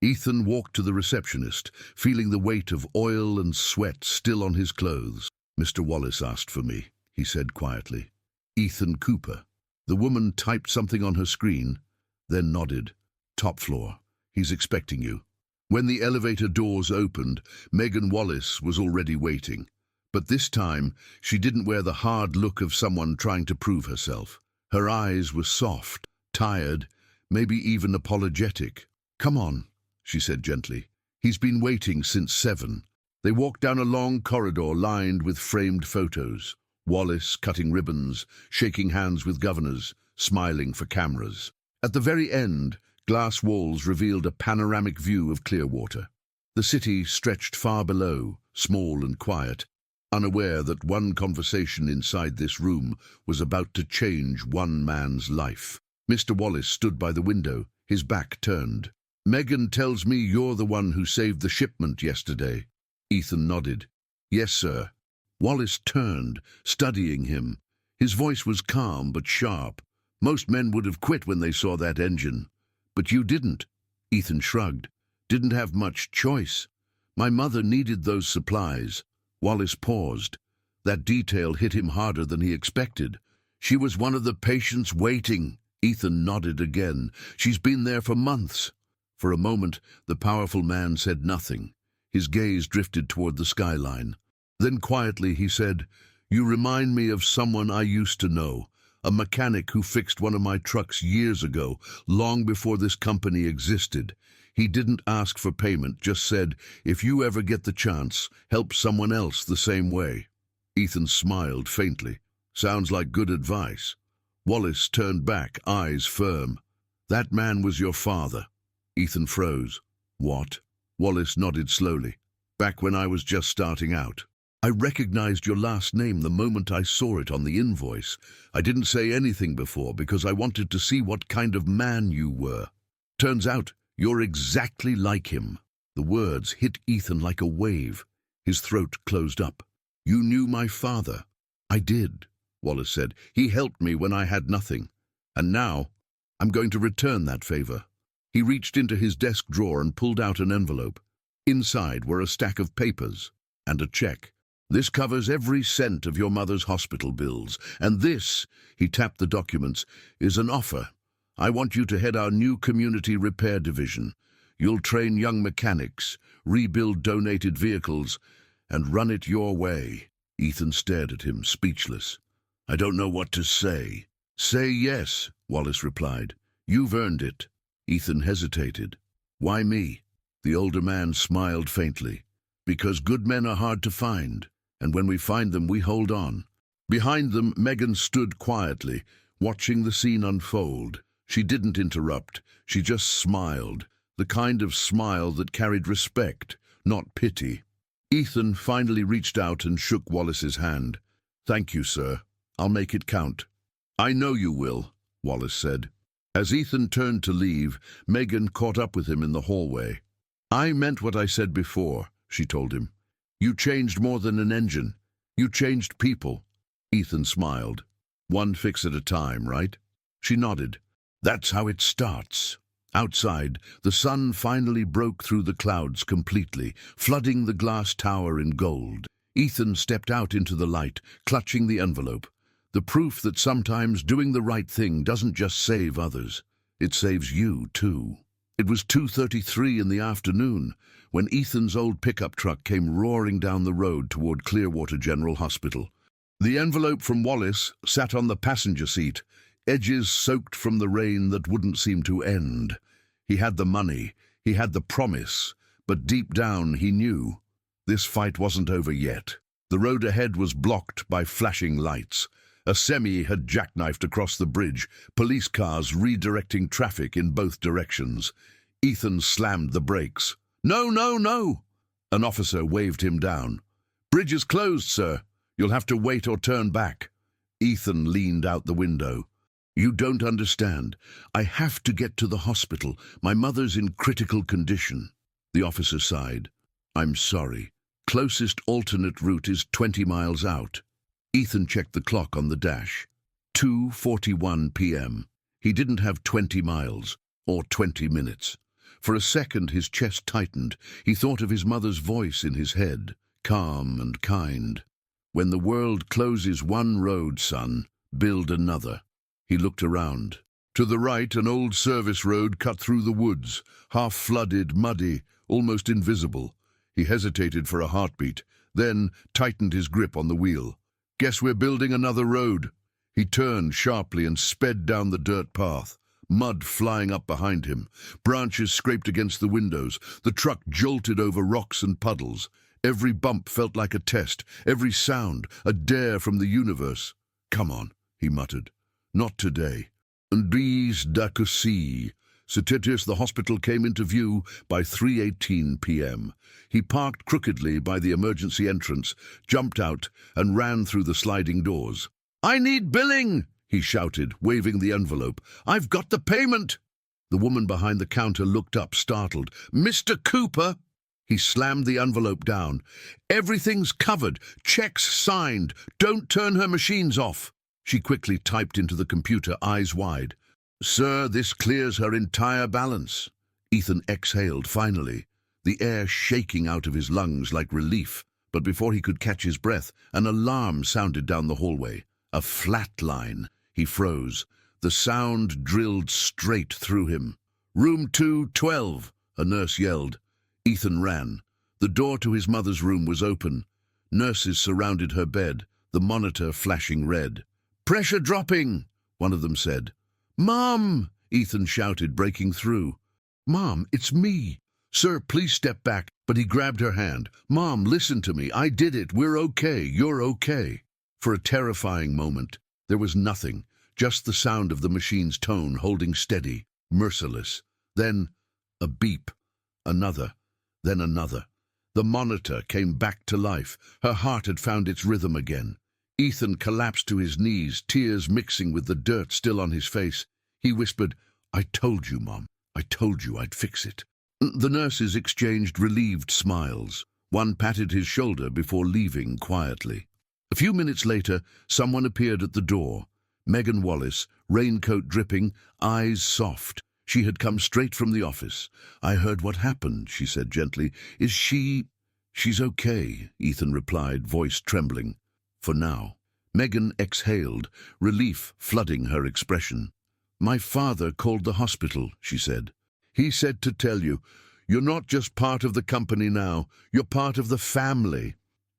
Ethan walked to the receptionist, feeling the weight of oil and sweat still on his clothes. "Mr. Wallace asked for me," he said quietly. "Ethan Cooper." The woman typed something on her screen, then nodded. "Top floor. He's expecting you." When the elevator doors opened, Megan Wallace was already waiting. But this time, she didn't wear the hard look of someone trying to prove herself. Her eyes were soft, tired, maybe even apologetic. "Come on," she said gently. "He's been waiting since 7. They walked down a long corridor lined with framed photos. Wallace cutting ribbons, shaking hands with governors, smiling for cameras. At the very end, glass walls revealed a panoramic view of Clearwater. The city stretched far below, small and quiet, unaware that one conversation inside this room was about to change one man's life. Mr. Wallace stood by the window, his back turned. "Megan tells me you're the one who saved the shipment yesterday." Ethan nodded. "Yes, sir." Wallace turned, studying him. His voice was calm but sharp. "Most men would have quit when they saw that engine. But you didn't." Ethan shrugged. "Didn't have much choice. My mother needed those supplies." Wallace paused. That detail hit him harder than he expected. "She was one of the patients waiting." Ethan nodded again. "She's been there for months." For a moment, the powerful man said nothing. His gaze drifted toward the skyline. Then quietly he said, "You remind me of someone I used to know, a mechanic who fixed one of my trucks years ago, long before this company existed. He didn't ask for payment, just said, 'If you ever get the chance, help someone else the same way.'" Ethan smiled faintly. "Sounds like good advice." Wallace turned back, eyes firm. "That man was your father." Ethan froze. "What?" Wallace nodded slowly. "Back when I was just starting out. I recognized your last name the moment I saw it on the invoice. I didn't say anything before because I wanted to see what kind of man you were. Turns out you're exactly like him." The words hit Ethan like a wave. His throat closed up. "You knew my father." "I did," Wallace said. "He helped me when I had nothing. And now I'm going to return that favor." He reached into his desk drawer and pulled out an envelope. Inside were a stack of papers and a check. "This covers every cent of your mother's hospital bills. And this," he tapped the documents, "is an offer. I want you to head our new community repair division. You'll train young mechanics, rebuild donated vehicles, and run it your way." Ethan stared at him, speechless. "I don't know what to say." "Say yes," Wallace replied. "You've earned it." Ethan hesitated. "Why me?" The older man smiled faintly. "Because good men are hard to find, and when we find them, we hold on." Behind them, Megan stood quietly, watching the scene unfold. She didn't interrupt. She just smiled, the kind of smile that carried respect, not pity. Ethan finally reached out and shook Wallace's hand. "Thank you, sir. I'll make it count." "I know you will," Wallace said. As Ethan turned to leave, Megan caught up with him in the hallway. "I meant what I said before," she told him. "You changed more than an engine. You changed people." Ethan smiled. "One fix at a time, right?" She nodded. "That's how it starts." Outside, the sun finally broke through the clouds completely, flooding the glass tower in gold. Ethan stepped out into the light, clutching the envelope. The proof that sometimes doing the right thing doesn't just save others. It saves you, too. It was 2:33 in the afternoon when Ethan's old pickup truck came roaring down the road toward Clearwater General Hospital. The envelope from Wallace sat on the passenger seat, edges soaked from the rain that wouldn't seem to end. He had the money. He had the promise, but deep down he knew this fight wasn't over yet. The road ahead was blocked by flashing lights. A semi had jackknifed across the bridge, police cars redirecting traffic in both directions. Ethan slammed the brakes. "No, no, no!" An officer waved him down. "Bridge is closed, sir. You'll have to wait or turn back." Ethan leaned out the window. "You don't understand. I have to get to the hospital. My mother's in critical condition." The officer sighed. "I'm sorry. Closest alternate route is 20 miles out." Ethan checked the clock on the dash. 2:41 p.m. He didn't have 20 miles, or 20 minutes. For a second his chest tightened. He thought of his mother's voice in his head, calm and kind. "When the world closes one road, son, build another." He looked around. To the right, an old service road cut through the woods, half-flooded, muddy, almost invisible. He hesitated for a heartbeat, then tightened his grip on the wheel. "Guess we're building another road." He turned sharply and sped down the dirt path, mud flying up behind him. Branches scraped against the windows. The truck jolted over rocks and puddles. Every bump felt like a test, every sound a dare from the universe. "Come on," he muttered. "Not today." And these Dacusi. Cetitus, the hospital, came into view by 3:18 p.m. He parked crookedly by the emergency entrance, jumped out, and ran through the sliding doors. "I need billing!" he shouted, waving the envelope. "I've got the payment!" The woman behind the counter looked up, startled. "Mr. Cooper!" He slammed the envelope down. "Everything's covered. Checks signed. Don't turn her machines off." She quickly typed into the computer, eyes wide. "Sir, this clears her entire balance." Ethan exhaled finally, the air shaking out of his lungs like relief. But before he could catch his breath, an alarm sounded down the hallway. A flat line. He froze. The sound drilled straight through him. "Room 212, a nurse yelled. Ethan ran. The door to his mother's room was open. Nurses surrounded her bed, the monitor flashing red. "Pressure dropping," one of them said. "Mom!" Ethan shouted, breaking through. "Mom, it's me." "Sir, please step back." But he grabbed her hand. "Mom, listen to me. I did it. We're okay. You're okay." For a terrifying moment, there was nothing, just the sound of the machine's tone holding steady, merciless. Then a beep. Another. Then another. The monitor came back to life. Her heart had found its rhythm again. Ethan collapsed to his knees, tears mixing with the dirt still on his face. He whispered, "I told you, Mom. I told you I'd fix it." The nurses exchanged relieved smiles. One patted his shoulder before leaving quietly. A few minutes later, someone appeared at the door. Megan Wallace, raincoat dripping, eyes soft. She had come straight from the office. "I heard what happened," she said gently. "Is she—" "She's okay," Ethan replied, voice trembling. "For now." Megan exhaled, relief flooding her expression. "My father called the hospital," she said. "He said to tell you, you're not just part of the company now, you're part of the family."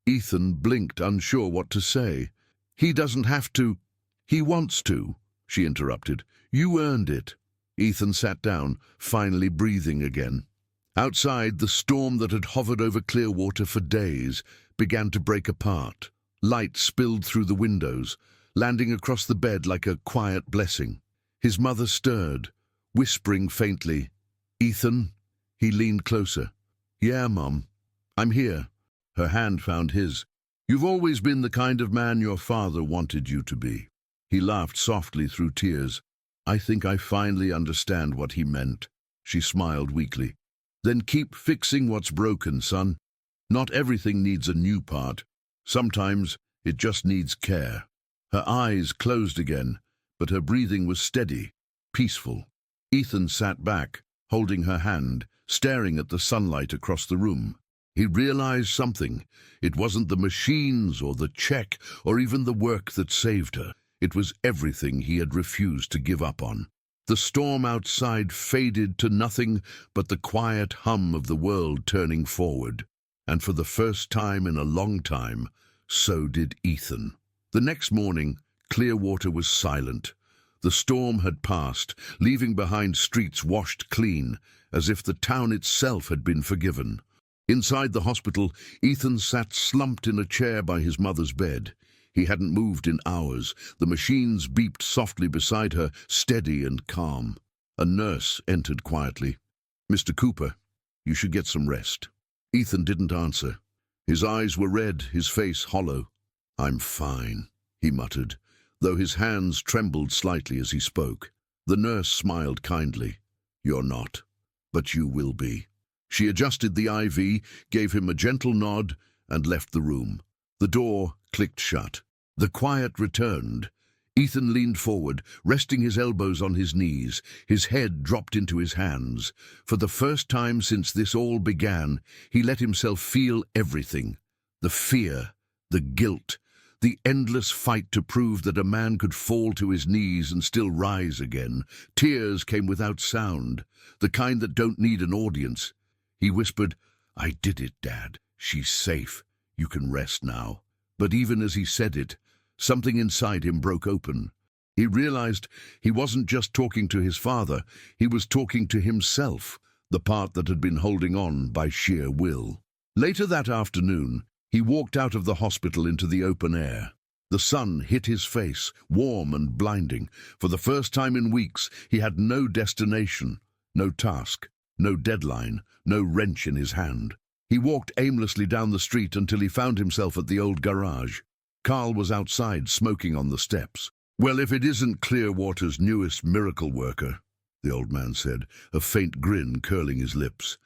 Ethan blinked, unsure what to say. "He doesn't have to." "He wants to," she interrupted. "You earned it." Ethan sat down, finally breathing again. Outside, the storm that had hovered over Clearwater for days began to break apart. Light spilled through the windows, landing across the bed like a quiet blessing. His mother stirred, whispering faintly, "Ethan?" He leaned closer. "Yeah, Mom. I'm here." Her hand found his. "You've always been the kind of man your father wanted you to be." He laughed softly through tears. "I think I finally understand what he meant." She smiled weakly. "Then keep fixing what's broken, son. Not everything needs a new part. Sometimes it just needs care." Her eyes closed again, but her breathing was steady, peaceful. Ethan sat back, holding her hand, staring at the sunlight across the room. He realized something. It wasn't the machines or the check or even the work that saved her. It was everything he had refused to give up on. The storm outside faded to nothing but the quiet hum of the world turning forward. And for the first time in a long time, so did Ethan. The next morning, Clearwater was silent. The storm had passed, leaving behind streets washed clean, as if the town itself had been forgiven. Inside the hospital, Ethan sat slumped in a chair by his mother's bed. He hadn't moved in hours. The machines beeped softly beside her, steady and calm. A nurse entered quietly. "Mr. Cooper, you should get some rest." Ethan didn't answer. His eyes were red, his face hollow. "I'm fine," he muttered, though his hands trembled slightly as he spoke. The nurse smiled kindly. "You're not, but you will be." She adjusted the IV, gave him a gentle nod, and left the room. The door clicked shut. The quiet returned. Ethan leaned forward, resting his elbows on his knees. His head dropped into his hands. For the first time since this all began, he let himself feel everything. The fear, the guilt, the endless fight to prove that a man could fall to his knees and still rise again. Tears came without sound, the kind that don't need an audience. He whispered, "I did it, Dad. She's safe. You can rest now." But even as he said it, something inside him broke open. He realized he wasn't just talking to his father, he was talking to himself, the part that had been holding on by sheer will. Later that afternoon, he walked out of the hospital into the open air. The sun hit his face, warm and blinding. For the first time in weeks, he had no destination, no task, no deadline, no wrench in his hand. He walked aimlessly down the street until he found himself at the old garage. Carl was outside, smoking on the steps. "Well, if it isn't Clearwater's newest miracle worker," the old man said, a faint grin curling his lips.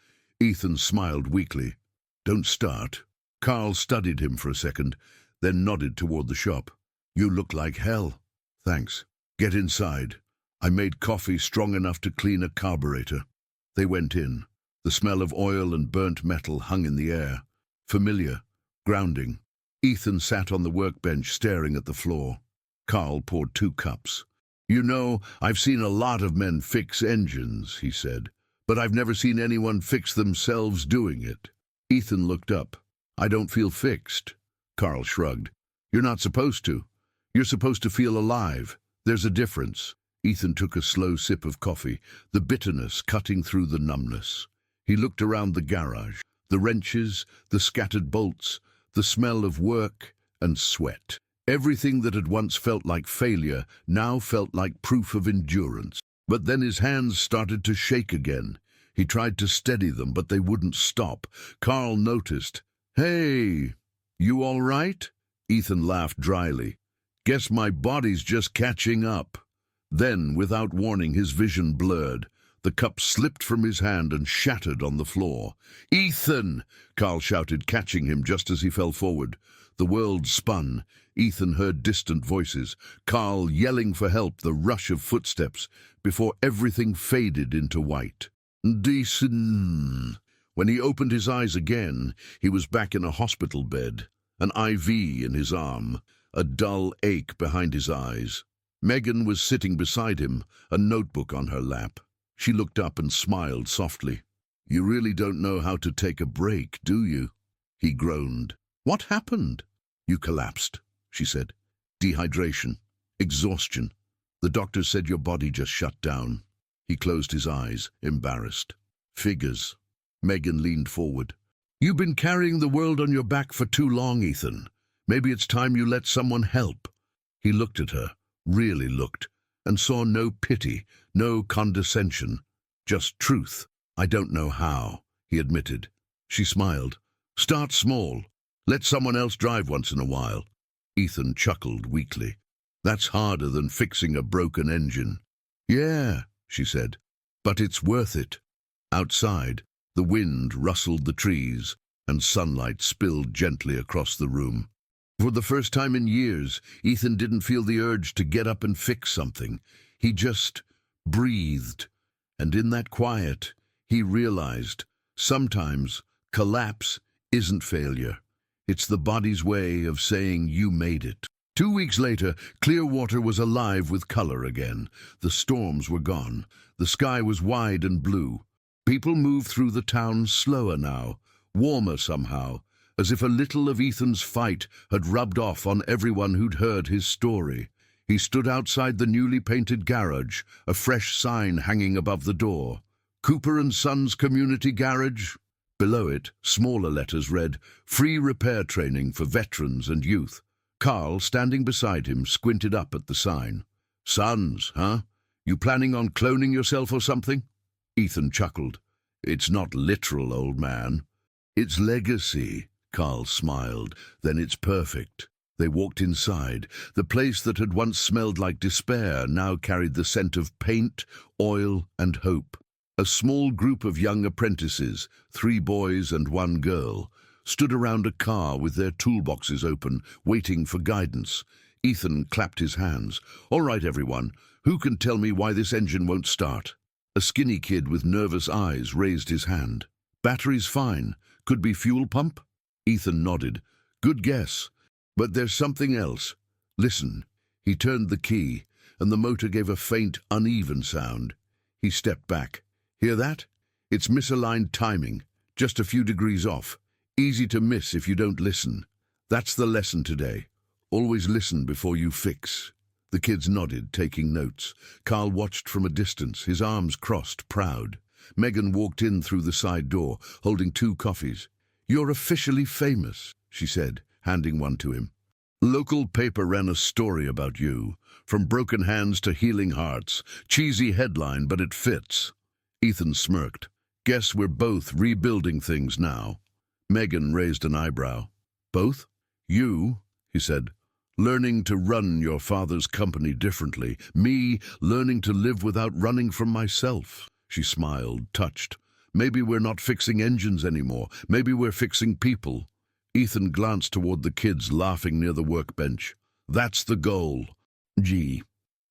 Ethan smiled weakly. "Don't start." Carl studied him for a second, then nodded toward the shop. "You look like hell." "Thanks. Get inside. I made coffee strong enough to clean a carburetor." They went in. The smell of oil and burnt metal hung in the air. Familiar, grounding. Ethan sat on the workbench staring at the floor. Carl poured 2 cups. "You know, I've seen a lot of men fix engines," he said, "but I've never seen anyone fix themselves doing it." Ethan looked up. "I don't feel fixed." Carl shrugged. "You're not supposed to. You're supposed to feel alive. There's a difference." Ethan took a slow sip of coffee, the bitterness cutting through the numbness. He looked around the garage, the wrenches, the scattered bolts, the smell of work and sweat. Everything that had once felt like failure now felt like proof of endurance. But then his hands started to shake again. He tried to steady them, but they wouldn't stop. Carl noticed. "Hey, you all right?" Ethan laughed dryly. "Guess my body's just catching up." Then, without warning, his vision blurred. The cup slipped from his hand and shattered on the floor. "Ethan!" Carl shouted, catching him just as he fell forward. The world spun. Ethan heard distant voices, Carl yelling for help, the rush of footsteps, before everything faded into white. Destinies. When he opened his eyes again, he was back in a hospital bed, an IV in his arm, a dull ache behind his eyes. Megan was sitting beside him, a notebook on her lap. She looked up and smiled softly. "You really don't know how to take a break, do you?" He groaned. "What happened?" "You collapsed," she said. "Dehydration, exhaustion. The doctor said your body just shut down." He closed his eyes, embarrassed. "Figures." Megan leaned forward. "You've been carrying the world on your back for too long, Ethan. Maybe it's time you let someone help." He looked at her, really looked, and saw no pity, no condescension, just truth. "I don't know how," he admitted. She smiled. "Start small. Let someone else drive once in a while." Ethan chuckled weakly. "That's harder than fixing a broken engine." "Yeah," she said, "but it's worth it." Outside, the wind rustled the trees, and sunlight spilled gently across the room. For the first time in years, Ethan didn't feel the urge to get up and fix something. He just breathed. And in that quiet, he realized, sometimes collapse isn't failure. It's the body's way of saying you made it. 2 weeks later, Clearwater was alive with color again. The storms were gone. The sky was wide and blue. People moved through the town slower now, warmer somehow, as if a little of Ethan's fight had rubbed off on everyone who'd heard his story. He stood outside the newly painted garage, a fresh sign hanging above the door. Cooper and Sons Community Garage. Below it, smaller letters read, "Free repair training for veterans and youth." Carl, standing beside him, squinted up at the sign. "Sons, huh? You planning on cloning yourself or something?" Ethan chuckled. "It's not literal, old man." "It's legacy," Carl smiled. "Then it's perfect." They walked inside. The place that had once smelled like despair now carried the scent of paint, oil, and hope. A small group of young apprentices, 3 boys and 1 girl, stood around a car with their toolboxes open, waiting for guidance. Ethan clapped his hands. "All right, everyone, who can tell me why this engine won't start?" A skinny kid with nervous eyes raised his hand. "Battery's fine. Could be fuel pump?" Ethan nodded. "Good guess. But there's something else. Listen." He turned the key, and the motor gave a faint, uneven sound. He stepped back. "Hear that? It's misaligned timing, just a few degrees off. Easy to miss if you don't listen. That's the lesson today. Always listen before you fix." The kids nodded, taking notes. Carl watched from a distance, his arms crossed, proud. Megan walked in through the side door, holding 2 coffees. "You're officially famous," she said, handing one to him. "Local paper ran a story about you. From broken hands to healing hearts. Cheesy headline, but it fits." Ethan smirked. "Guess we're both rebuilding things now." Megan raised an eyebrow. "Both?" "You," he said, "learning to run your father's company differently. Me, learning to live without running from myself." She smiled, touched. "Maybe we're not fixing engines anymore. Maybe we're fixing people." Ethan glanced toward the kids laughing near the workbench. "That's the goal." Gee.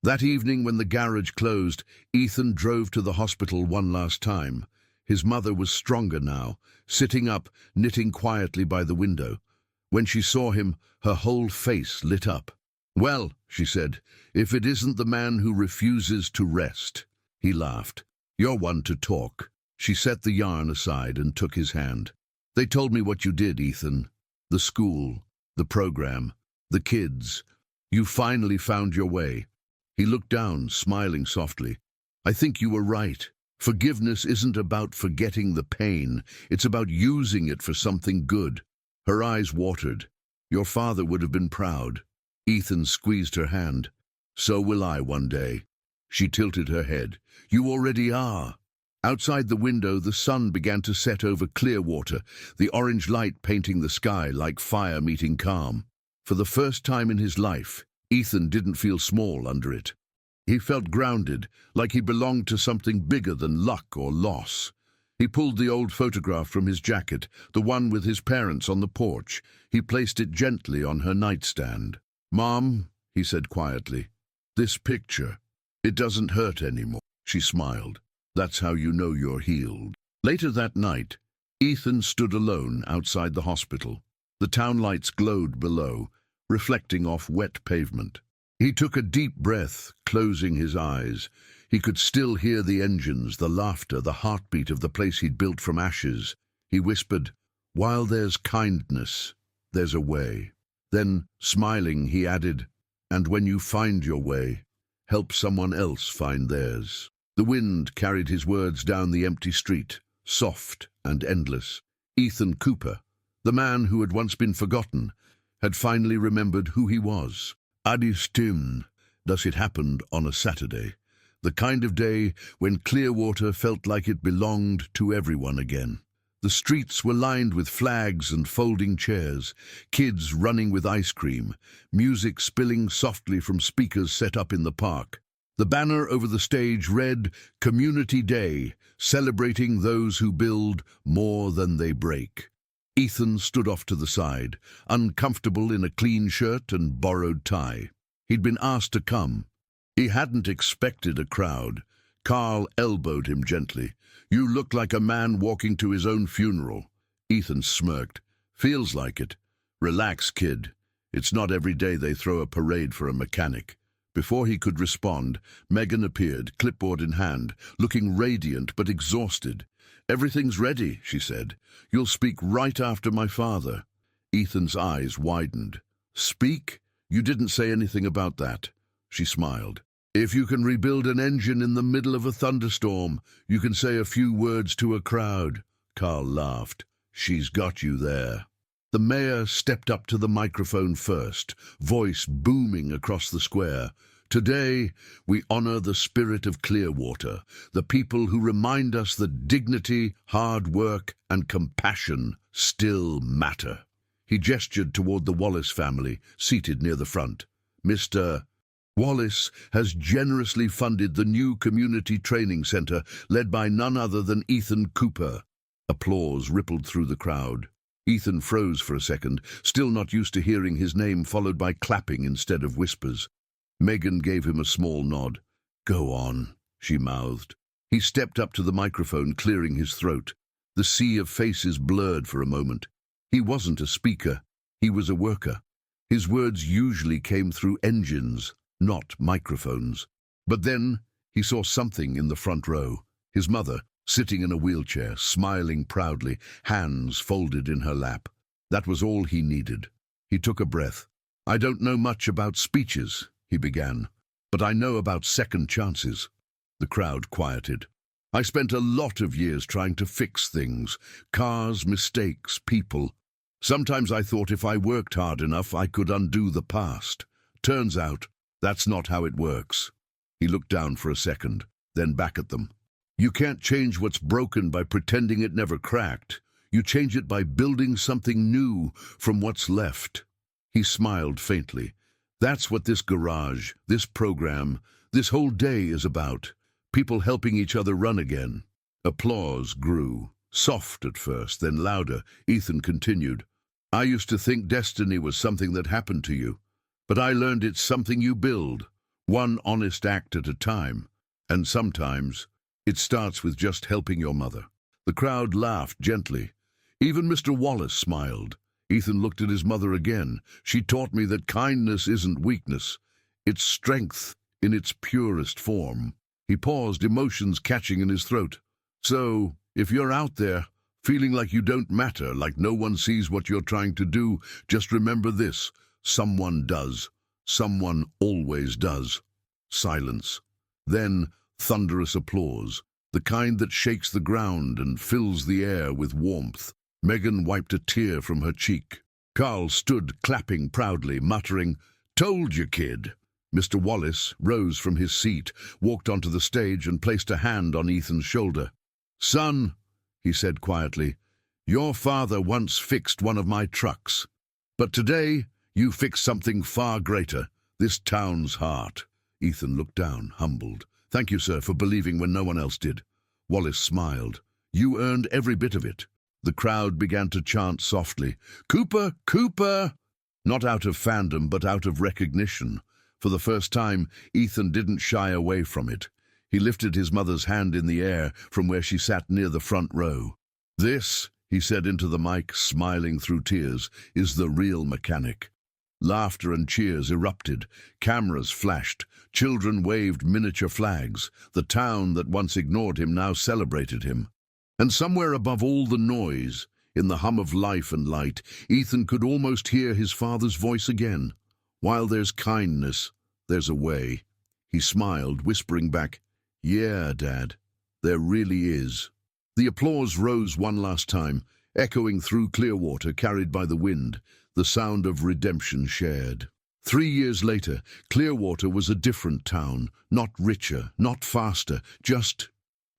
That evening when the garage closed, Ethan drove to the hospital one last time. His mother was stronger now, sitting up, knitting quietly by the window. When she saw him, her whole face lit up. "Well," she said, "if it isn't the man who refuses to rest." He laughed. "You're one to talk." She set the yarn aside and took his hand. "They told me what you did, Ethan. The school, the program, the kids. You finally found your way." He looked down, smiling softly. "I think you were right. Forgiveness isn't about forgetting the pain. It's about using it for something good." Her eyes watered. "Your father would have been proud." Ethan squeezed her hand. "So will I one day." She tilted her head. "You already are." Outside the window, the sun began to set over Clearwater, the orange light painting the sky like fire meeting calm. For the first time in his life, Ethan didn't feel small under it. He felt grounded, like he belonged to something bigger than luck or loss. He pulled the old photograph from his jacket, the one with his parents on the porch. He placed it gently on her nightstand. "Mom," he said quietly, "this picture, it doesn't hurt anymore." She smiled. "That's how you know you're healed." Later that night, Ethan stood alone outside the hospital. The town lights glowed below, reflecting off wet pavement. He took a deep breath, closing his eyes. He could still hear the engines, the laughter, the heartbeat of the place he'd built from ashes. He whispered, "While there's kindness, there's a way." Then, smiling, he added, "And when you find your way, help someone else find theirs." The wind carried his words down the empty street, soft and endless. Ethan Cooper, the man who had once been forgotten, had finally remembered who he was. Adistim, thus it happened on a Saturday, the kind of day when Clearwater felt like it belonged to everyone again. The streets were lined with flags and folding chairs, kids running with ice cream, music spilling softly from speakers set up in the park. The banner over the stage read, "Community Day, celebrating those who build more than they break." Ethan stood off to the side, uncomfortable in a clean shirt and borrowed tie. He'd been asked to come. He hadn't expected a crowd. Carl elbowed him gently. "You look like a man walking to his own funeral." Ethan smirked. "Feels like it." "Relax, kid. It's not every day they throw a parade for a mechanic." Before he could respond, Megan appeared, clipboard in hand, looking radiant but exhausted. "Everything's ready," she said. "You'll speak right after my father." Ethan's eyes widened. "Speak? You didn't say anything about that." she smiled. If you can rebuild an engine in the middle of a thunderstorm, you can say a few words to a crowd. Carl laughed. She's got you there. The mayor stepped up to the microphone first, voice booming across the square. Today, we honor the spirit of Clearwater, the people who remind us that dignity, hard work, and compassion still matter. He gestured toward the Wallace family, seated near the front. Mr. Wallace has generously funded the new community training center led by none other than Ethan Cooper. Applause rippled through the crowd. Ethan froze for a second, still not used to hearing his name followed by clapping instead of whispers. Megan gave him a small nod. Go on, she mouthed. He stepped up to the microphone, clearing his throat. The sea of faces blurred for a moment. He wasn't a speaker. He was a worker. His words usually came through engines, not microphones. But then he saw something in the front row. His mother, sitting in a wheelchair, smiling proudly, hands folded in her lap. That was all he needed. He took a breath. I don't know much about speeches, he began, but I know about second chances. The crowd quieted. I spent a lot of years trying to fix things, cars, mistakes, people. Sometimes I thought if I worked hard enough, I could undo the past. Turns out, that's not how it works. He looked down for a second, then back at them. You can't change what's broken by pretending it never cracked. You change it by building something new from what's left. He smiled faintly. That's what this garage, this program, this whole day is about. People helping each other run again. Applause grew. Soft at first, then louder. Ethan continued. I used to think destiny was something that happened to you, but I learned it's something you build, one honest act at a time. And sometimes it starts with just helping your mother. The crowd laughed gently. Even Mr. Wallace smiled. Ethan looked at his mother again. She taught me that kindness isn't weakness. It's strength in its purest form. He paused, emotions catching in his throat. So, if you're out there, feeling like you don't matter, like no one sees what you're trying to do, just remember this. Someone does. Someone always does. Silence. Then, thunderous applause, the kind that shakes the ground and fills the air with warmth. Megan wiped a tear from her cheek. Carl stood clapping proudly, muttering, Told you, kid. Mr. Wallace rose from his seat, walked onto the stage and placed a hand on Ethan's shoulder. Son, he said quietly, your father once fixed one of my trucks. But today, you fixed something far greater, this town's heart. Ethan looked down, humbled. Thank you, sir, for believing when no one else did. Wallace smiled. You earned every bit of it. The crowd began to chant softly, Cooper, Cooper! Not out of fandom, but out of recognition. For the first time, Ethan didn't shy away from it. He lifted his mother's hand in the air from where she sat near the front row. This, he said into the mic, smiling through tears, is the real mechanic. Laughter and cheers erupted. Cameras flashed. Children waved miniature flags. The town that once ignored him now celebrated him. And somewhere above all the noise, in the hum of life and light, Ethan could almost hear his father's voice again. While there's kindness, there's a way. He smiled, whispering back, Yeah, Dad, there really is. The applause rose one last time, echoing through Clearwater, carried by the wind, the sound of redemption shared. 3 years later, Clearwater was a different town, not richer, not faster, just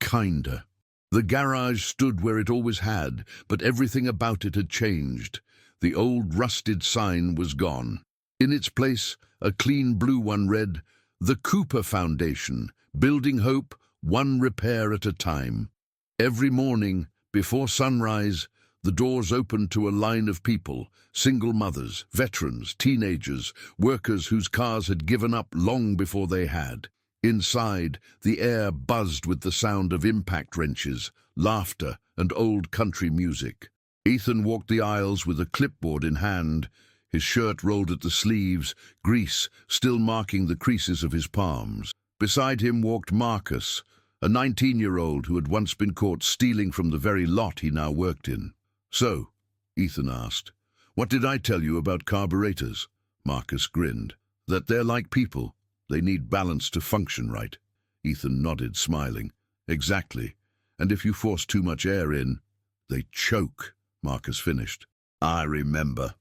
kinder. The garage stood where it always had, but everything about it had changed. The old rusted sign was gone. In its place, a clean blue one read, The Cooper Foundation, building hope, one repair at a time. Every morning, before sunrise, the doors opened to a line of people, single mothers, veterans, teenagers, workers whose cars had given up long before they had. Inside, the air buzzed with the sound of impact wrenches, laughter, and old country music. Ethan walked the aisles with a clipboard in hand, his shirt rolled at the sleeves, grease still marking the creases of his palms. Beside him walked Marcus, a 19-year-old who had once been caught stealing from the very lot he now worked in. So, Ethan asked, what did I tell you about carburetors? Marcus grinned. That they're like people. They need balance to function right. Ethan nodded, smiling. Exactly. And if you force too much air in, they choke, Marcus finished. I remember.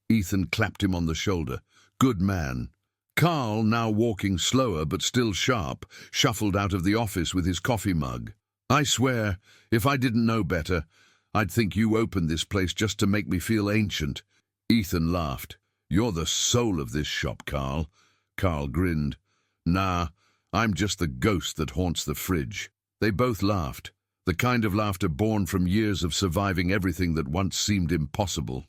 Ethan clapped him on the shoulder. Good man. Carl, now walking slower but still sharp, shuffled out of the office with his coffee mug. I swear, if I didn't know better, I'd think you opened this place just to make me feel ancient. Ethan laughed. You're the soul of this shop, Carl. Carl grinned. Nah, I'm just the ghost that haunts the fridge. They both laughed, the kind of laughter born from years of surviving everything that once seemed impossible.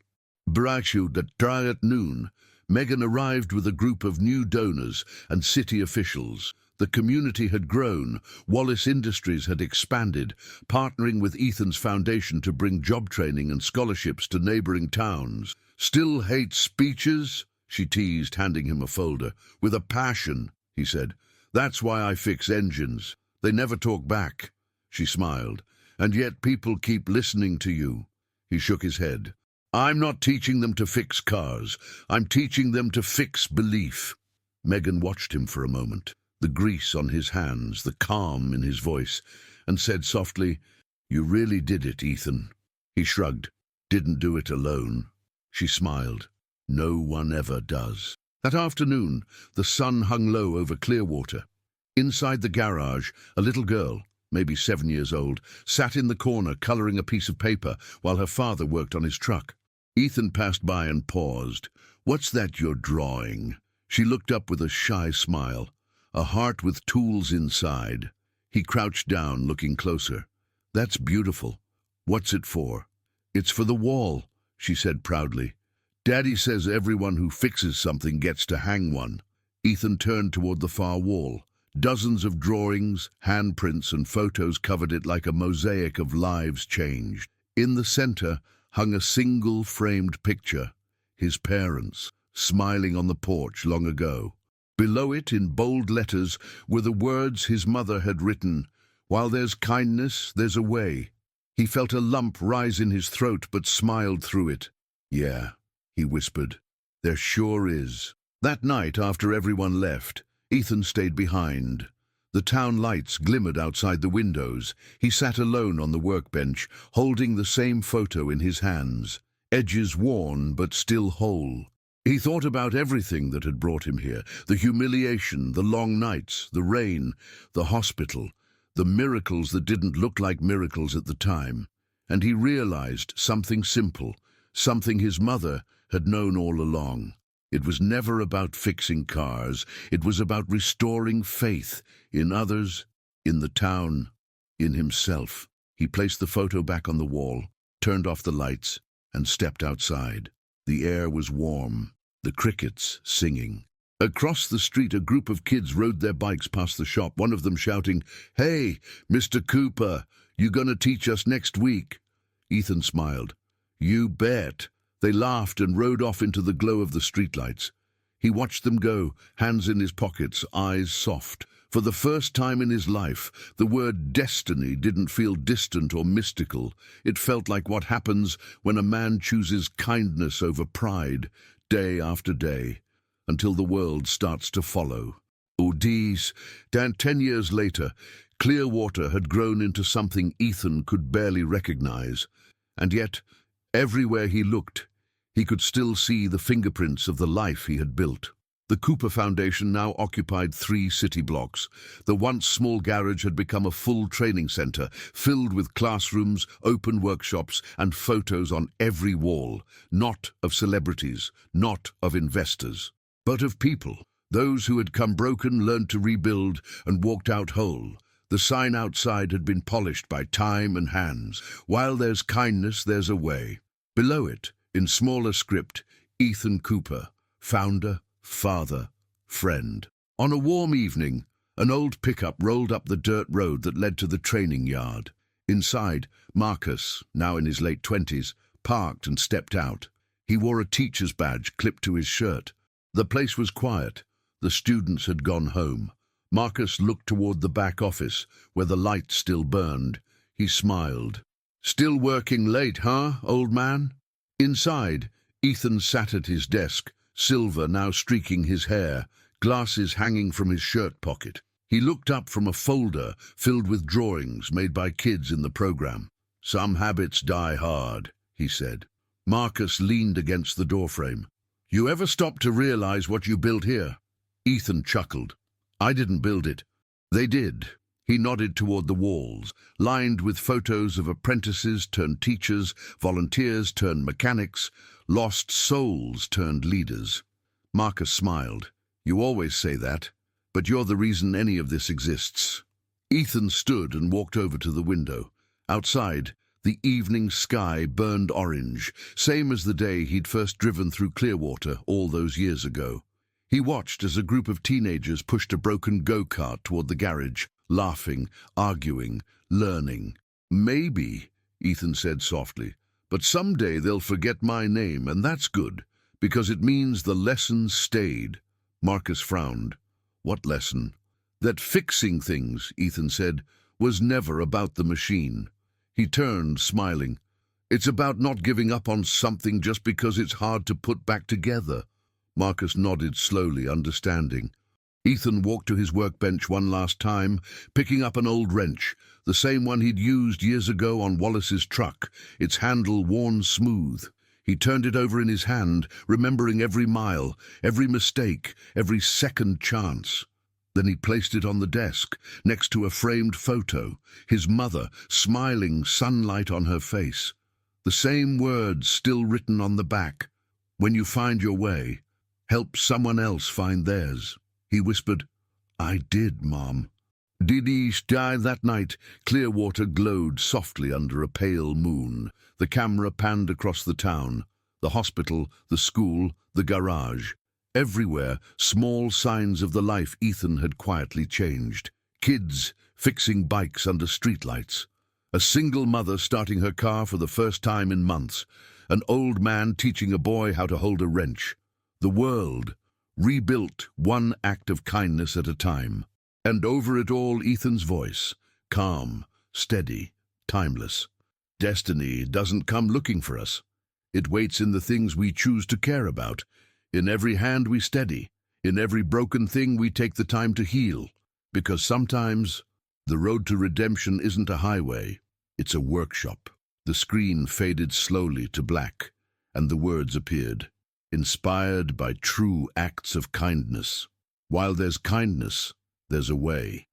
At noon, Megan arrived with a group of new donors and city officials. The community had grown, Wallace Industries had expanded, partnering with Ethan's foundation to bring job training and scholarships to neighboring towns. Still hate speeches? She teased, handing him a folder. With a passion, he said. That's why I fix engines. They never talk back. She smiled. And yet people keep listening to you. He shook his head. I'm not teaching them to fix cars. I'm teaching them to fix belief. Megan watched him for a moment, the grease on his hands, the calm in his voice, and said softly, You really did it, Ethan. He shrugged. Didn't do it alone. She smiled. No one ever does. That afternoon, the sun hung low over Clearwater. Inside the garage, a little girl, maybe 7 years old, sat in the corner coloring a piece of paper while her father worked on his truck. Ethan passed by and paused. What's that you're drawing? She looked up with a shy smile, a heart with tools inside. He crouched down, looking closer. That's beautiful. What's it for? It's for the wall, she said proudly. Daddy says everyone who fixes something gets to hang one. Ethan turned toward the far wall. Dozens of drawings, handprints, and photos covered it like a mosaic of lives changed. In the center hung a single framed picture, his parents, smiling on the porch long ago. Below it, in bold letters, were the words his mother had written, While there's kindness, there's a way. He felt a lump rise in his throat but smiled through it. Yeah, he whispered, there sure is. That night, after everyone left, Ethan stayed behind. The town lights glimmered outside the windows. He sat alone on the workbench, holding the same photo in his hands, edges worn but still whole. He thought about everything that had brought him here, the humiliation, the long nights, the rain, the hospital, the miracles that didn't look like miracles at the time. And he realized something simple, something his mother had known all along. It was never about fixing cars. It was about restoring faith in others, in the town, in himself. He placed the photo back on the wall, turned off the lights, and stepped outside. The air was warm, the crickets singing. Across the street, a group of kids rode their bikes past the shop, one of them shouting, Hey, Mr. Cooper, you gonna teach us next week? Ethan smiled. You bet. They laughed and rode off into the glow of the streetlights. He watched them go, hands in his pockets, eyes soft. For the first time in his life, the word destiny didn't feel distant or mystical. It felt like what happens when a man chooses kindness over pride, day after day, until the world starts to follow. Oh, geez. 10 years later, Clearwater had grown into something Ethan could barely recognize. And yet, everywhere he looked, he could still see the fingerprints of the life he had built. The Cooper Foundation now occupied 3 city blocks. The once small garage had become a full training center, filled with classrooms, open workshops, and photos on every wall, not of celebrities, not of investors, but of people, those who had come broken, learned to rebuild, and walked out whole. The sign outside had been polished by time and hands. While there's kindness, there's a way. Below it, in smaller script, Ethan Cooper, founder, father, friend. On a warm evening, an old pickup rolled up the dirt road that led to the training yard. Inside, Marcus, now in his late 20s, parked and stepped out. He wore a teacher's badge clipped to his shirt. The place was quiet. The students had gone home. Marcus looked toward the back office, where the light still burned. He smiled. Still working late, huh, old man? Inside, Ethan sat at his desk, silver now streaking his hair, glasses hanging from his shirt pocket. He looked up from a folder filled with drawings made by kids in the program. "Some habits die hard," he said. Marcus leaned against the doorframe. "You ever stop to realize what you built here?" Ethan chuckled. "I didn't build it. They did." He nodded toward the walls, lined with photos of apprentices turned teachers, volunteers turned mechanics, lost souls turned leaders. Marcus smiled. "You always say that, but you're the reason any of this exists." Ethan stood and walked over to the window. Outside, the evening sky burned orange, same as the day he'd first driven through Clearwater all those years ago. He watched as a group of teenagers pushed a broken go-kart toward the garage, laughing, arguing, learning. "Maybe," Ethan said softly, "but someday they'll forget my name, and that's good, because it means the lesson stayed." Marcus frowned. "What lesson?" "That fixing things," Ethan said, "was never about the machine." He turned, smiling. "It's about not giving up on something just because it's hard to put back together." Marcus nodded slowly, understanding. Ethan walked to his workbench one last time, picking up an old wrench, the same one he'd used years ago on Wallace's truck, its handle worn smooth. He turned it over in his hand, remembering every mile, every mistake, every second chance. Then he placed it on the desk, next to a framed photo, his mother, smiling, sunlight on her face. The same words still written on the back. "When you find your way, help someone else find theirs." He whispered, "I did, Mom." Did he die that night? Clearwater glowed softly under a pale moon. The camera panned across the town, the hospital, the school, the garage. Everywhere, small signs of the life Ethan had quietly changed. Kids fixing bikes under streetlights. A single mother starting her car for the first time in months. An old man teaching a boy how to hold a wrench. The world rebuilt one act of kindness at a time. And over it all, Ethan's voice, calm, steady, timeless. Destiny doesn't come looking for us. It waits in the things we choose to care about, in every hand we steady, in every broken thing we take the time to heal. Because sometimes the road to redemption isn't a highway, it's a workshop. The screen faded slowly to black, and the words appeared, inspired by true acts of kindness. While there's kindness, there's a way.